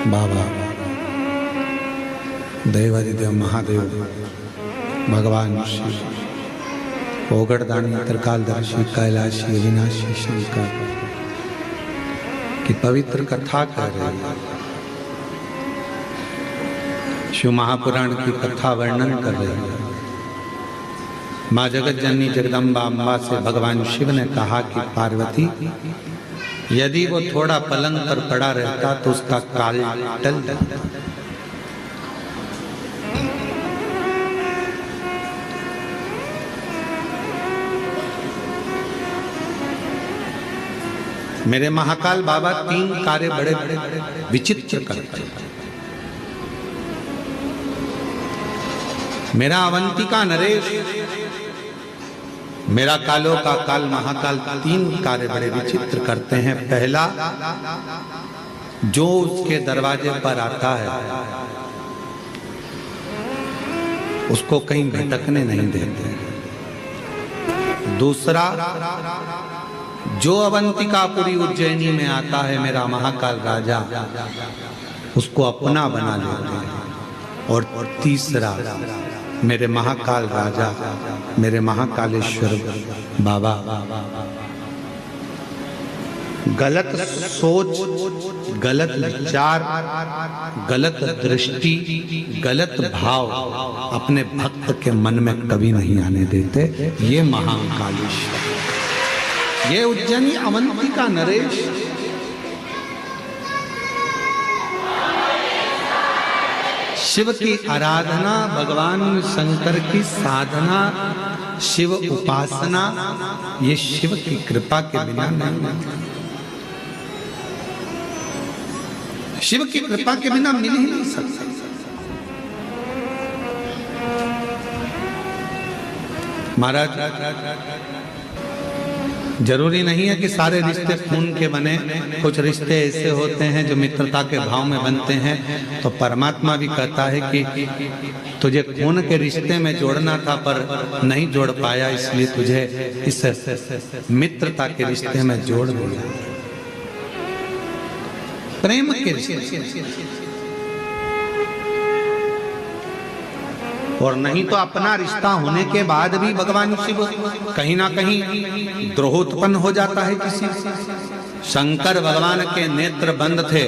बाबा देवादिदेव महादेव भगवान शिव ओगड़दानी त्रिकालदर्शी कैलाशी अविनाशी शंकर की पवित्र कथा कर रहे हैं। शिव महापुराण की कथा वर्णन कर रहे हैं। माँ जगत जननी जगदम्बा अम्बा से भगवान शिव ने कहा कि पार्वती, यदि वो थोड़ा पलंग पर पड़ा रहता तो उसका काल टल जाता। मेरे महाकाल बाबा 3 कार्य बड़े बड़े विचित्र करते हैं। मेरा अवंतिका नरेश, मेरा कालो का काल महाकाल 3 कार्य बड़े विचित्र करते हैं। पहला, जो उसके दरवाजे पर आता है उसको कहीं भटकने नहीं देते। दूसरा, जो अवंतिकापुरी उज्जैनी में आता है मेरा महाकाल राजा, उसको अपना बना लेते हैं। और तीसरा, मेरे महाकाल राजा, मेरे महाकालेश्वर बाबा गलत सोच, गलत विचार, गलत दृष्टि, गलत भाव अपने भक्त के मन में कभी नहीं आने देते। ये महाकालेश्वर, ये उज्जैनी अवंतिका नरेश। शिव की आराधना, भगवान शंकर की साधना, शिव उपासना, ये शिव की कृपा के बिना नहीं मिलता। शिव की कृपा के बिना मिल ही नहीं सकता। महाराज, जरूरी नहीं है कि सारे रिश्ते खून के बने। कुछ रिश्ते ऐसे होते हैं जो मित्रता के भाव में बनते हैं। तो परमात्मा भी कहता है कि तुझे खून के रिश्ते में जोड़ना था पर नहीं जोड़ पाया, इसलिए तुझे इस मित्रता के रिश्ते में जोड़ दिया, प्रेम के रिश्ते। और नहीं तो अपना रिश्ता होने के बाद भी भगवान शिव कहीं ना कहीं द्रोह उत्पन्न हो जाता है किसी। शंकर भगवान के नेत्र बंद थे,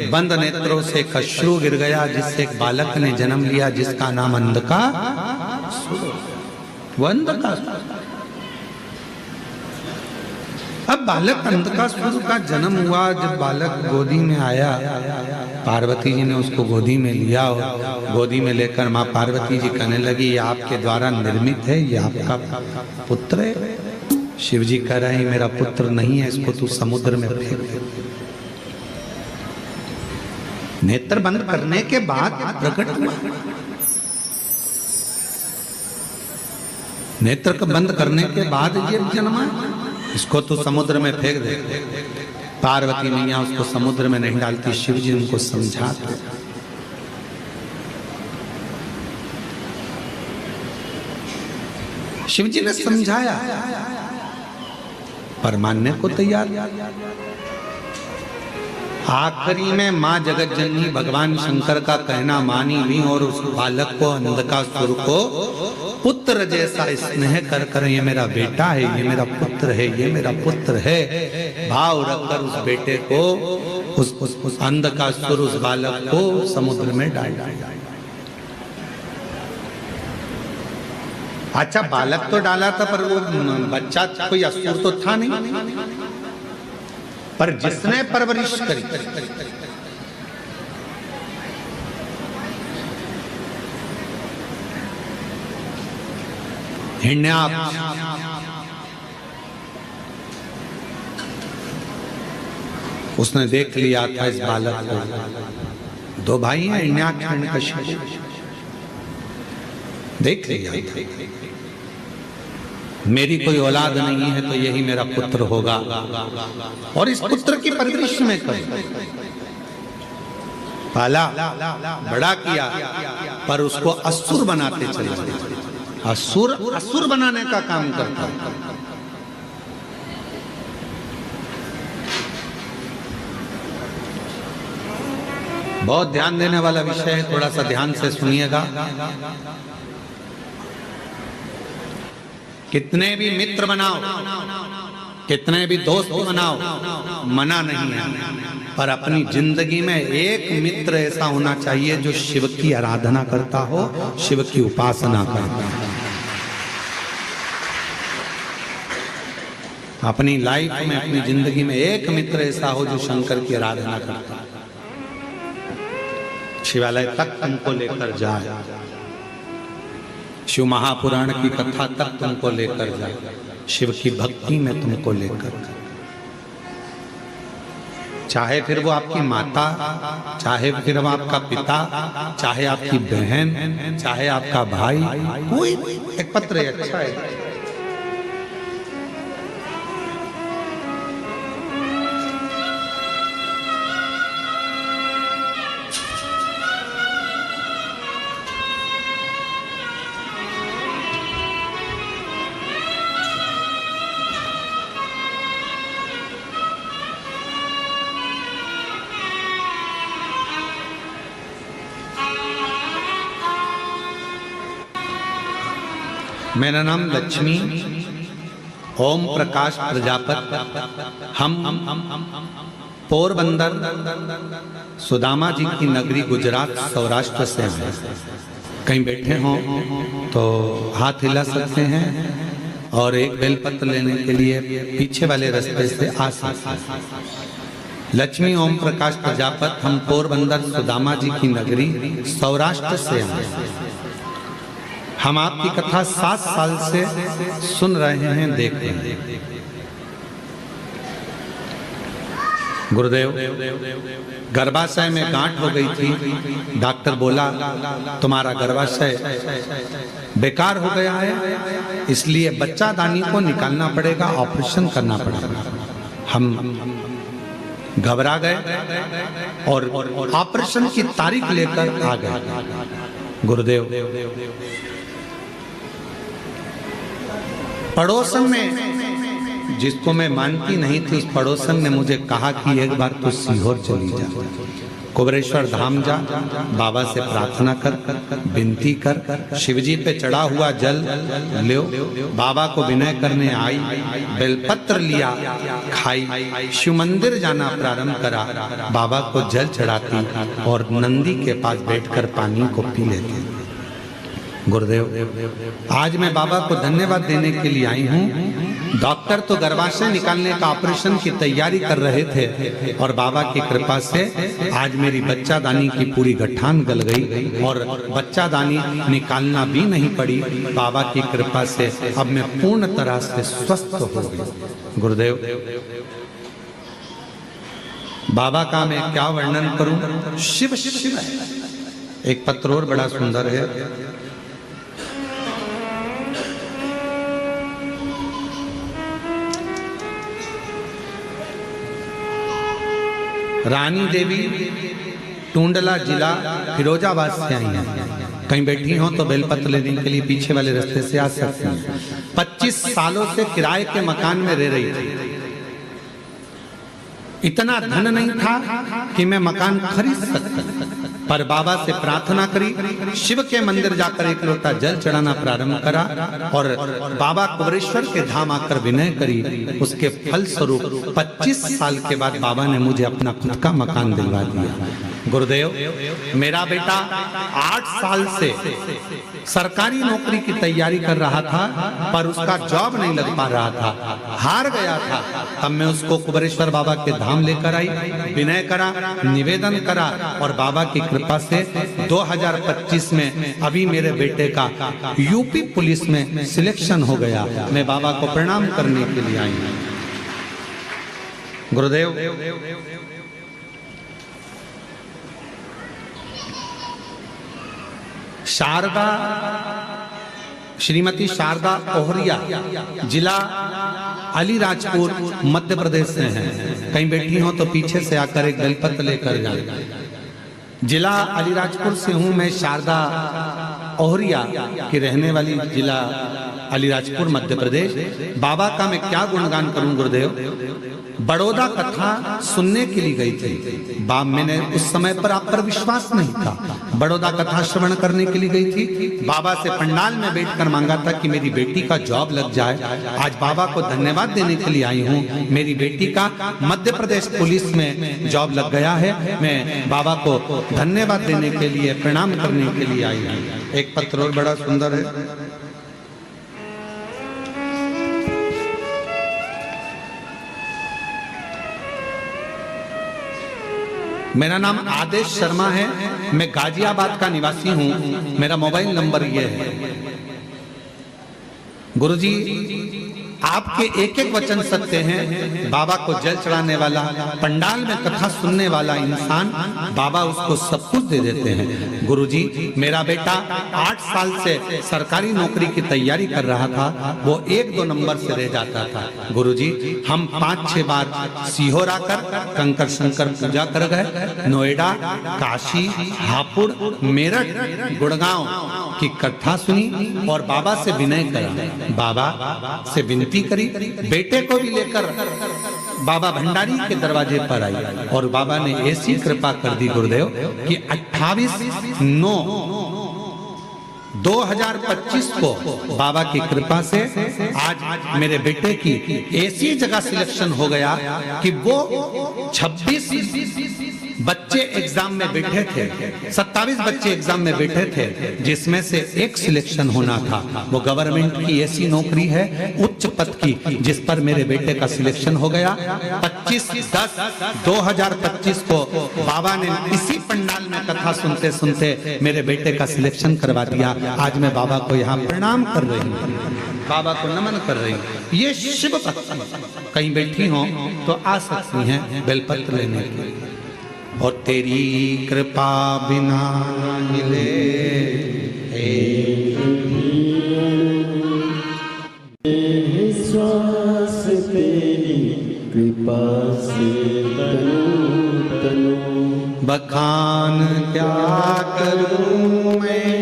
बंद नेत्रों से एक अश्रु गिर गया, जिससे एक बालक ने जन्म लिया जिसका नाम अंधकासुर। अब बालक अंधकासुर का जन्म हुआ। जब बालक गोदी में आया, पार्वती जी ने उसको गोदी में लिया। गोदी में लेकर माँ पार्वती जी कहने लगी, ये आपके द्वारा निर्मित है, ये आपका पुत्र है। शिव जी कह रहे हैं, मेरा पुत्र नहीं है, इसको तू समुद्र में फेंक दे। नेत्र बंद करने के बाद प्रकट हुआ। नेत्र बंद करने के बाद ये जन्मा, इसको तो समुद्र में फेंक दे। पार्वती मैया उसको समुद्र में नहीं डालती, शिव जी उनको समझाते। शिव जी ने समझाया पर मानने को तैयार। आखिरी में माँ जगत जननी भगवान शंकर का कहना मानी भी और उस बालक को, अंधकासुर को पुत्र जैसा स्नेह कर कर, ये मेरा बेटा है, ये मेरा पुत्र है, ये मेरा पुत्र है भाव रखकर उस बेटे को, उस अंधकासुर, उस बालक को समुद्र में डाल। अच्छा, बालक तो डाला था पर वो बच्चा कोई असुर तो था नहीं। पर जिसने परवरिश करी, हिरण्याक्ष, उसने देख लिया था इस बालक को। 2 भाई हैं, हिरण्याक्ष, हिरण्यकशिपु। देख लिया था मेरी कोई औलाद नहीं है तो यही मेरा पुत्र होगा, और इस पुत्र की परवरिश में कर पाला, बड़ा किया, पर उसको असुर बनाते चले। असुर बनाने का काम करता। बहुत ध्यान देने वाला विषय है, थोड़ा सा ध्यान से सुनिएगा। कितने भी मित्र बनाओ, कितने भी दोस्त बनाओ, मना नहीं है, पर अपनी जिंदगी में एक मित्र ऐसा होना चाहिए जो शिव की आराधना करता हो, शिव की उपासना करता हो। अपनी लाइफ में, अपनी जिंदगी में एक मित्र ऐसा हो जो शंकर की आराधना करता है, शिवालय तक तुमको लेकर जाए, शिव महापुराण की कथा तक तुमको लेकर जाए, शिव की भक्ति में तुमको लेकर जाए। चाहे फिर वो आपकी माता, चाहे फिर वो आपका पिता, चाहे आपकी बहन, चाहे आपका भाई, कोई एक पत्र है, अच्छा है। मेरा नाम लक्ष्मी ओम प्रकाश प्रजापत, हम पोरबंदर सुदामा जी की नगरी गुजरात सौराष्ट्र से हैं। कहीं बैठे हों तो हाथ हिला सकते हैं और एक बेलपत्र लेने के लिए पीछे वाले रास्ते से आ सकते हैं। लक्ष्मी ओम प्रकाश प्रजापत, हम पोरबंदर सुदामा जी की नगरी सौराष्ट्र से हैं। हम आपकी कथा 7 साल से सुन रहे हैं, देख रहे हैं। गुरुदेव, गर्भाशय में गांठ हो गई थी, डॉक्टर बोला तुम्हारा गर्भाशय बेकार हो गया है, इसलिए बच्चादानी को निकालना पड़ेगा, ऑपरेशन करना पड़ेगा। हम घबरा गए और ऑपरेशन की तारीख लेकर आ गए। गुरुदेव, पड़ोसन में जिसको मैं मानती नहीं थी, उस पड़ोसन ने मुझे कहा कि एक बार तू सीहोर चली जा, कुबरेश्वर धाम जा, बाबा से प्रार्थना कर, विनती कर, शिवजी पे चढ़ा हुआ जल लो। बाबा को विनय करने आई, बेलपत्र लिया, खाई, शिव मंदिर जाना प्रारंभ करा, बाबा को जल चढ़ाती और नंदी के पास बैठकर पानी को पी लेती। गुरुदेव, आज मैं बाबा को धन्यवाद देने के लिए आई हूँ। डॉक्टर तो गर्भाशय निकालने का ऑपरेशन की तैयारी कर रहे थे और बाबा की कृपा से आज मेरी बच्चादानी की पूरी गठान गल गई और बच्चादानी निकालना भी नहीं पड़ी। बाबा की कृपा से अब मैं पूर्ण तरह से स्वस्थ हो गई। गुरुदेव, बाबा का मैं क्या वर्णन करूं, शिव शिव है। एक पत्र और बड़ा सुंदर है। रानी देवी टूंडला जिला फिरोजाबाद से आई हैं। कहीं बैठी हो तो बेलपत्र लेने के लिए पीछे वाले रास्ते से आ सकते हैं। 25 सालों से किराए के मकान में रह रही थी। इतना धन नहीं था कि मैं मकान खरीद सकता, पर बाबा से प्रार्थना करी, शिव के मंदिर जाकर एक लोटा जल चढ़ाना प्रारंभ करा और बाबा कुबरेश्वर के धाम आकर विनय करी। उसके फल स्वरूप 25 साल के बाद बाबा ने मुझे अपना खुद का मकान दिलवा दिया। गुरुदेव, मेरा बेटा 8 साल से सरकारी नौकरी की तैयारी कर रहा था, पर उसका जॉब नहीं लग पा रहा था, हार गया था। तब मैं उसको कुबरेश्वर बाबा के धाम लेकर आई, विनय करा, निवेदन करा और बाबा की कृपा से 2025 में अभी मेरे बेटे का यूपी पुलिस में सिलेक्शन हो गया। मैं बाबा को प्रणाम करने के लिए आई हूँ। गुरुदेव, शारदा, श्रीमती शारदा ओहरिया, जिला अलीराजपुर, मध्य प्रदेश से हैं। कहीं बैठी हो तो पीछे से आकर एक बेलपत्र लेकर जाए। जिला अलीराजपुर से हूँ मैं, शारदा ओहरिया की रहने वाली, जिला अलीराजपुर मध्य प्रदेश। बाबा का मैं क्या गुणगान करूं गुरुदेव। बड़ौदा कथा सुनने के लिए गई थी। मैंने उस समय पर आप पर विश्वास नहीं था। बड़ौदा कथा श्रवण करने के लिए गई थी। बाबा से पंडाल में बैठकर मांगा था कि मेरी बेटी का जॉब लग जाए। आज बाबा को धन्यवाद देने के लिए आई हूँ। मेरी बेटी का मध्य प्रदेश पुलिस में जॉब लग गया है। मैं बाबा को धन्यवाद देने के लिए, प्रणाम करने के लिए आई हूँ। एक पत्र और बड़ा सुंदर है। मेरा नाम आदेश शर्मा है। मैं गाजियाबाद का निवासी हूं। मेरा मोबाइल नंबर ये है। गुरुजी, आपके एक एक वचन सत्य हैं। बाबा को जल चढ़ाने वाला, पंडाल में कथा सुनने वाला इंसान, बाबा उसको सब कुछ दे देते हैं। गुरुजी, मेरा बेटा 8 साल से सरकारी नौकरी की तैयारी कर रहा था। वो 1-2 नंबर से रह जाता था। गुरुजी, हम 5-6 बार सीहोर आकर कंकर शंकर पूजा कर गए। नोएडा, काशी, हापुड़, मेरठ, गुड़गांव की कथा सुनी और बाबा से विनय करा। बाबा से विनती करी। बेटे को भी लेकर बाबा भंडारी के दरवाजे पर आई और बाबा ने ऐसी कृपा कर दी गुरुदेव कि 28/9/2025 को बाबा की कृपा से आज मेरे बेटे की ऐसी जगह सिलेक्शन हो गया कि वो 26 बच्चे एग्जाम में बैठे थे, 27 बच्चे एग्जाम में बैठे थे, जिसमें से एक सिलेक्शन होना था। वो गवर्नमेंट की ऐसी नौकरी है उच्च पद की, जिस पर मेरे बेटे का सिलेक्शन हो गया। 25/10/2025 को बाबा ने इसी पंडाल में कथा सुनते सुनते मेरे बेटे का सिलेक्शन करवा दिया। आज मैं बाबा को यहाँ प्रणाम कर रही हूँ, बाबा को नमन कर रही हूँ। ये शिव भक्ति कहीं बैठी हो तो आ सकती हैं बेलपत्र लेने के लिए। और तेरी कृपा बिना मिले श्वास तेरी कृपा से तनु बखान क्या करूं मैं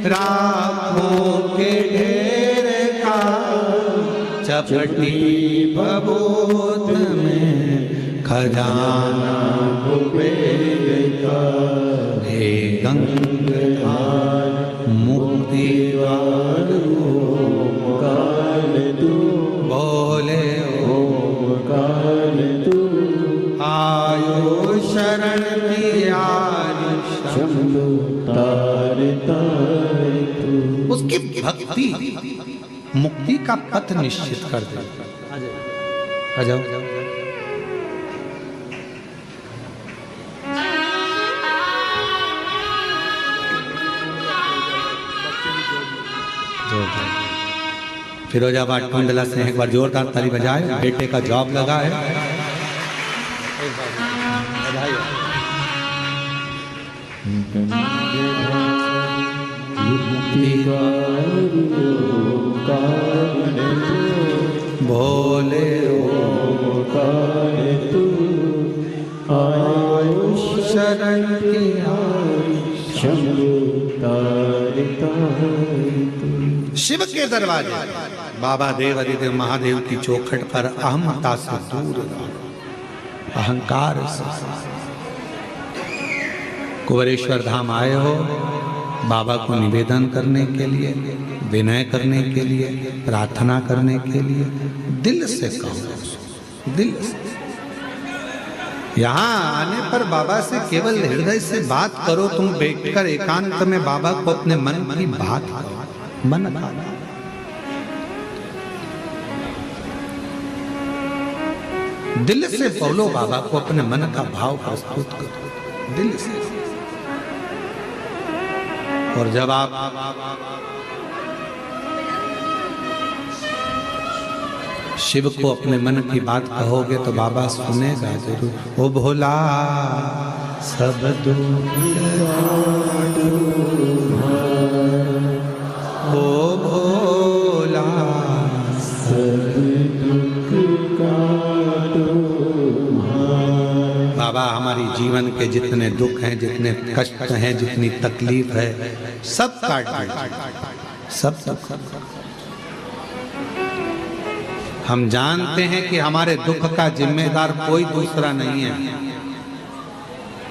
राखों के ढेर का, चपटी भभूत में खजाना का। हे गंगाधर मुक्तिवार काल तू बोले काल तू आयो शरण शंभु तार तार तू। उसकी भक्ति मुक्ति का पथ निश्चित कर दे। आ जाओ। फिरोजाबाद टुंडला से एक बार जोरदार ताली बजाए। बेटे का जॉब लगा है। भोले तू आयो शरण की शंभु तार तार तू। शिव के दरवाजे बाबा देव आदिदेव महादेव की चौखट पर अहमता से दूर रहो, अहंकार से। कुंवरेश्वर धाम आए हो बाबा को निवेदन करने के लिए, विनय करने के लिए, प्रार्थना करने के लिए। दिल से कहो, दिल से। यहाँ आने पर बाबा से केवल हृदय से बात करो। तुम बैठकर एकांत में बाबा को अपने मन की बात करो, मन का। दिल से बोलो, बाबा को अपने मन का भाव प्रस्तुत करो दिल से। और जब आप शिव को अपने मन की बात कहोगे तो बाबा सुनेगा जरूर। ओ भोला सब दुख ओ भोला सब दुख बाबा हमारी जीवन के जितने दुख हैं, जितने कष्ट हैं, जितनी तकलीफ है, सब काट दो, सब हम जानते हैं कि हमारे दुख का जिम्मेदार कोई दूसरा नहीं है,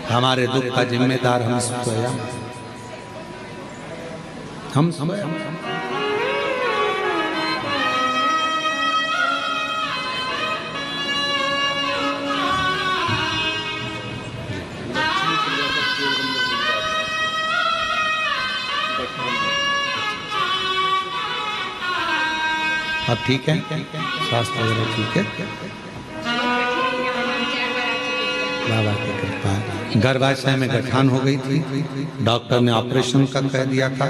हमारे दुख का जिम्मेदार हम स्वयं, हम स्वयं। अब ठीक है, स्वास्थ्य वगैरह ठीक है, बाबा की कृपा। गर्भाशय में गठान हो गई थी, डॉक्टर ने ऑपरेशन का कह दिया था,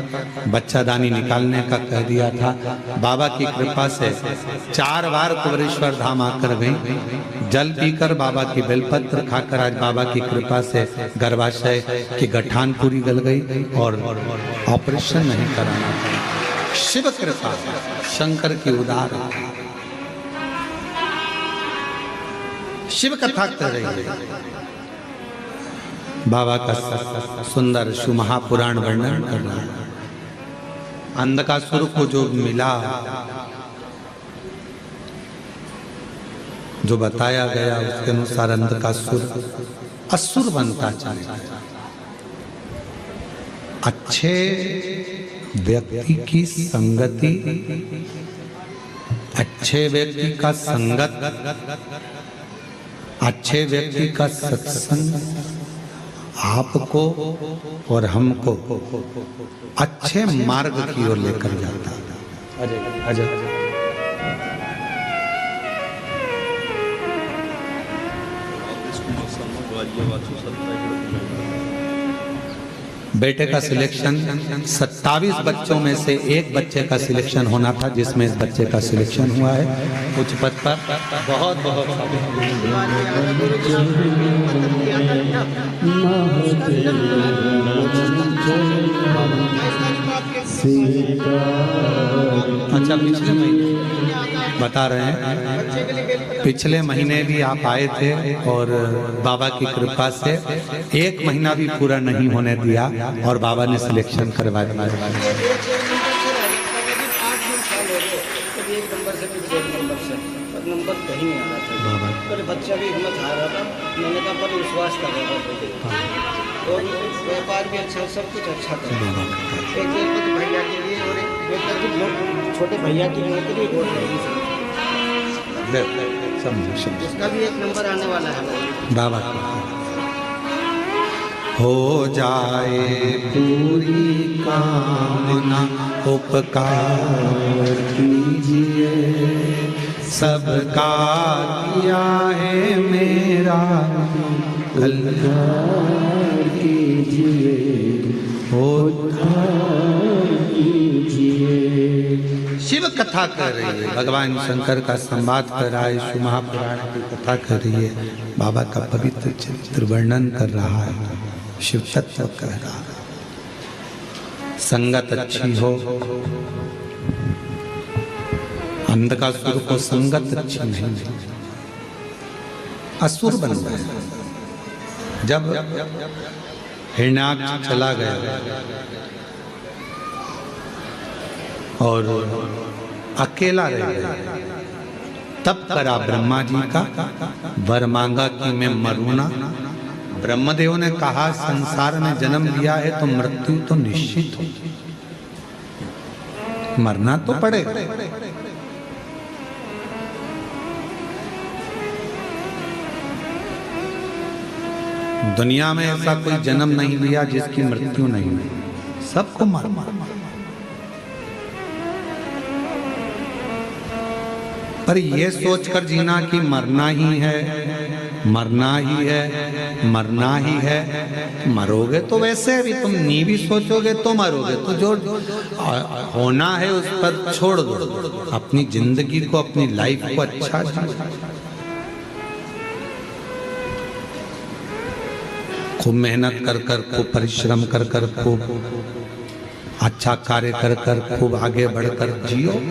बच्चादानी निकालने का कह दिया था। बाबा की कृपा से 4 बार कुबेरेश्वर धाम आकर गई, जल पीकर बाबा की बेलपत्र खाकर आज बाबा की कृपा से गर्भाशय की गठान पूरी गल गई और ऑपरेशन नहीं कराना पड़ा। शिव कृपा, शंकर की उदार, शिव कथा कर रही है। बाबा का सुंदर महापुराण वर्णन कर रहा है। अंधकासुर को जो मिला, जो बताया गया उसके अनुसार अंधकासुर असुर बनता चला गया। अच्छे व्यक्ति की संगति, अच्छे व्यक्ति का संगत, अच्छे व्यक्ति का सत्संग आपको और हमको अच्छे मार्ग की ओर लेकर जाता है। अजय अजय बेटे का सिलेक्शन 27 बच्चों में से एक बच्चे का सिलेक्शन होना था, जिसमें इस बच्चे का सिलेक्शन हुआ है उच्च पद पर। बहुत बहुत अच्छा, पिछले महीने बता रहे हैं, पिछले महीने भी आप आए थे और बाबा की कृपा से 1 महीना भी पूरा नहीं होने दिया और बाबा ने सिलेक्शन करवा दिया। नंबर कहीं नहीं आ रहा था, पर बच्चा भी हिम्मत आ रहा था। मैंने कहा पर विश्वास कर रहा था और व्यापार भी अच्छा, सब कुछ अच्छा कर रहा था। एक भैया के लिए और एक छोटे भैया के लिए वोट समझो, उसका भी 1 नंबर आने वाला है। बाबा हो जाए पूरी कामना, उपकार कीजिए, सबका किया है मेरा कल्याण कीजिए, उद्धार कीजिए। शिव कथा कर रही है, भगवान शंकर का संवाद कर रहा है, शिव महापुराण की कथा कर रही है, बाबा का पवित्र चरित्र वर्णन कर रहा है, शिव तत्व कह रहा है। संगत अच्छी हो, अंधकासुर को संगत अच्छी नहीं, असुर बन गया। जब हिरण्याक्ष चला गया और अकेला रह गया, तब करा ब्रह्मा जी का वर मांगा कि मैं मरूं। ब्रह्मदेव ने कहा संसार में जन्म लिया है तो मृत्यु तो निश्चित हो, मरना तो पड़ेगा। दुनिया में ऐसा कोई जन्म नहीं लिया जिसकी मृत्यु नहीं हुई, सबको मरना। पर ये सोचकर जीना कि मरना ही है, मरना ही है, मरना ही है, मरोगे तो वैसे भी तुम नी भी सोचोगे तो मरोगे, तो जो होना है उस पर छोड़ दो, अपनी जिंदगी को, अपनी लाइफ को अच्छा जियो। खूब मेहनत कर कर, खूब परिश्रम कर कर, खूब अच्छा कार्य कर कर, खूब आगे बढ़कर जियो।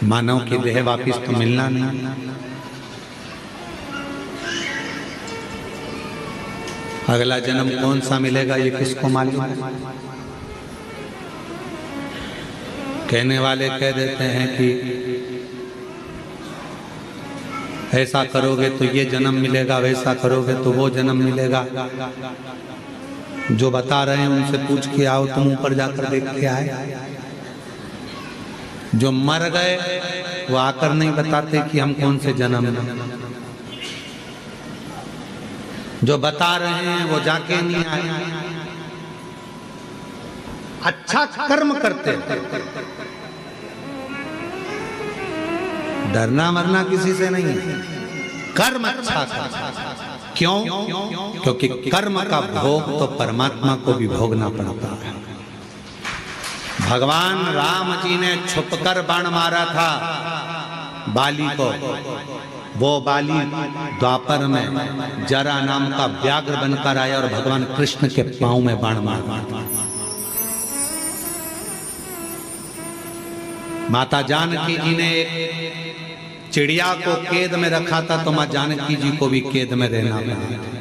मानव की देह वापिस तो मिलना नहीं, अगला जन्म कौन सा मिलेगा ये किसको मालूम है। कहने वाले कह देते हैं कि ऐसा करोगे तो ये जन्म मिलेगा, वैसा करोगे तो वो जन्म मिलेगा। जो बता रहे हैं उनसे पूछ के आओ, तुम ऊपर जाकर देख के आए। जो मर गए वो आकर नहीं बताते कि हम कौन से जन्म में। जो बता रहे हैं वो जाके नहीं आए। अच्छा कर्म करते, डरना मरना किसी से नहीं है, कर्म अच्छा कर। क्यों? क्योंकि कर्म का भोग तो परमात्मा को भी भोगना पड़ता है। भगवान राम जी ने छुपकर बाण मारा था बाली को। वो बाली द्वापर में जरा नाम का व्याघ्र बनकर आया और भगवान कृष्ण के पांव में बाण मारा। माता जानकी जी ने एक चिड़िया को कैद में रखा था, तो मां जानकी जी को भी कैद में रहना पड़ा।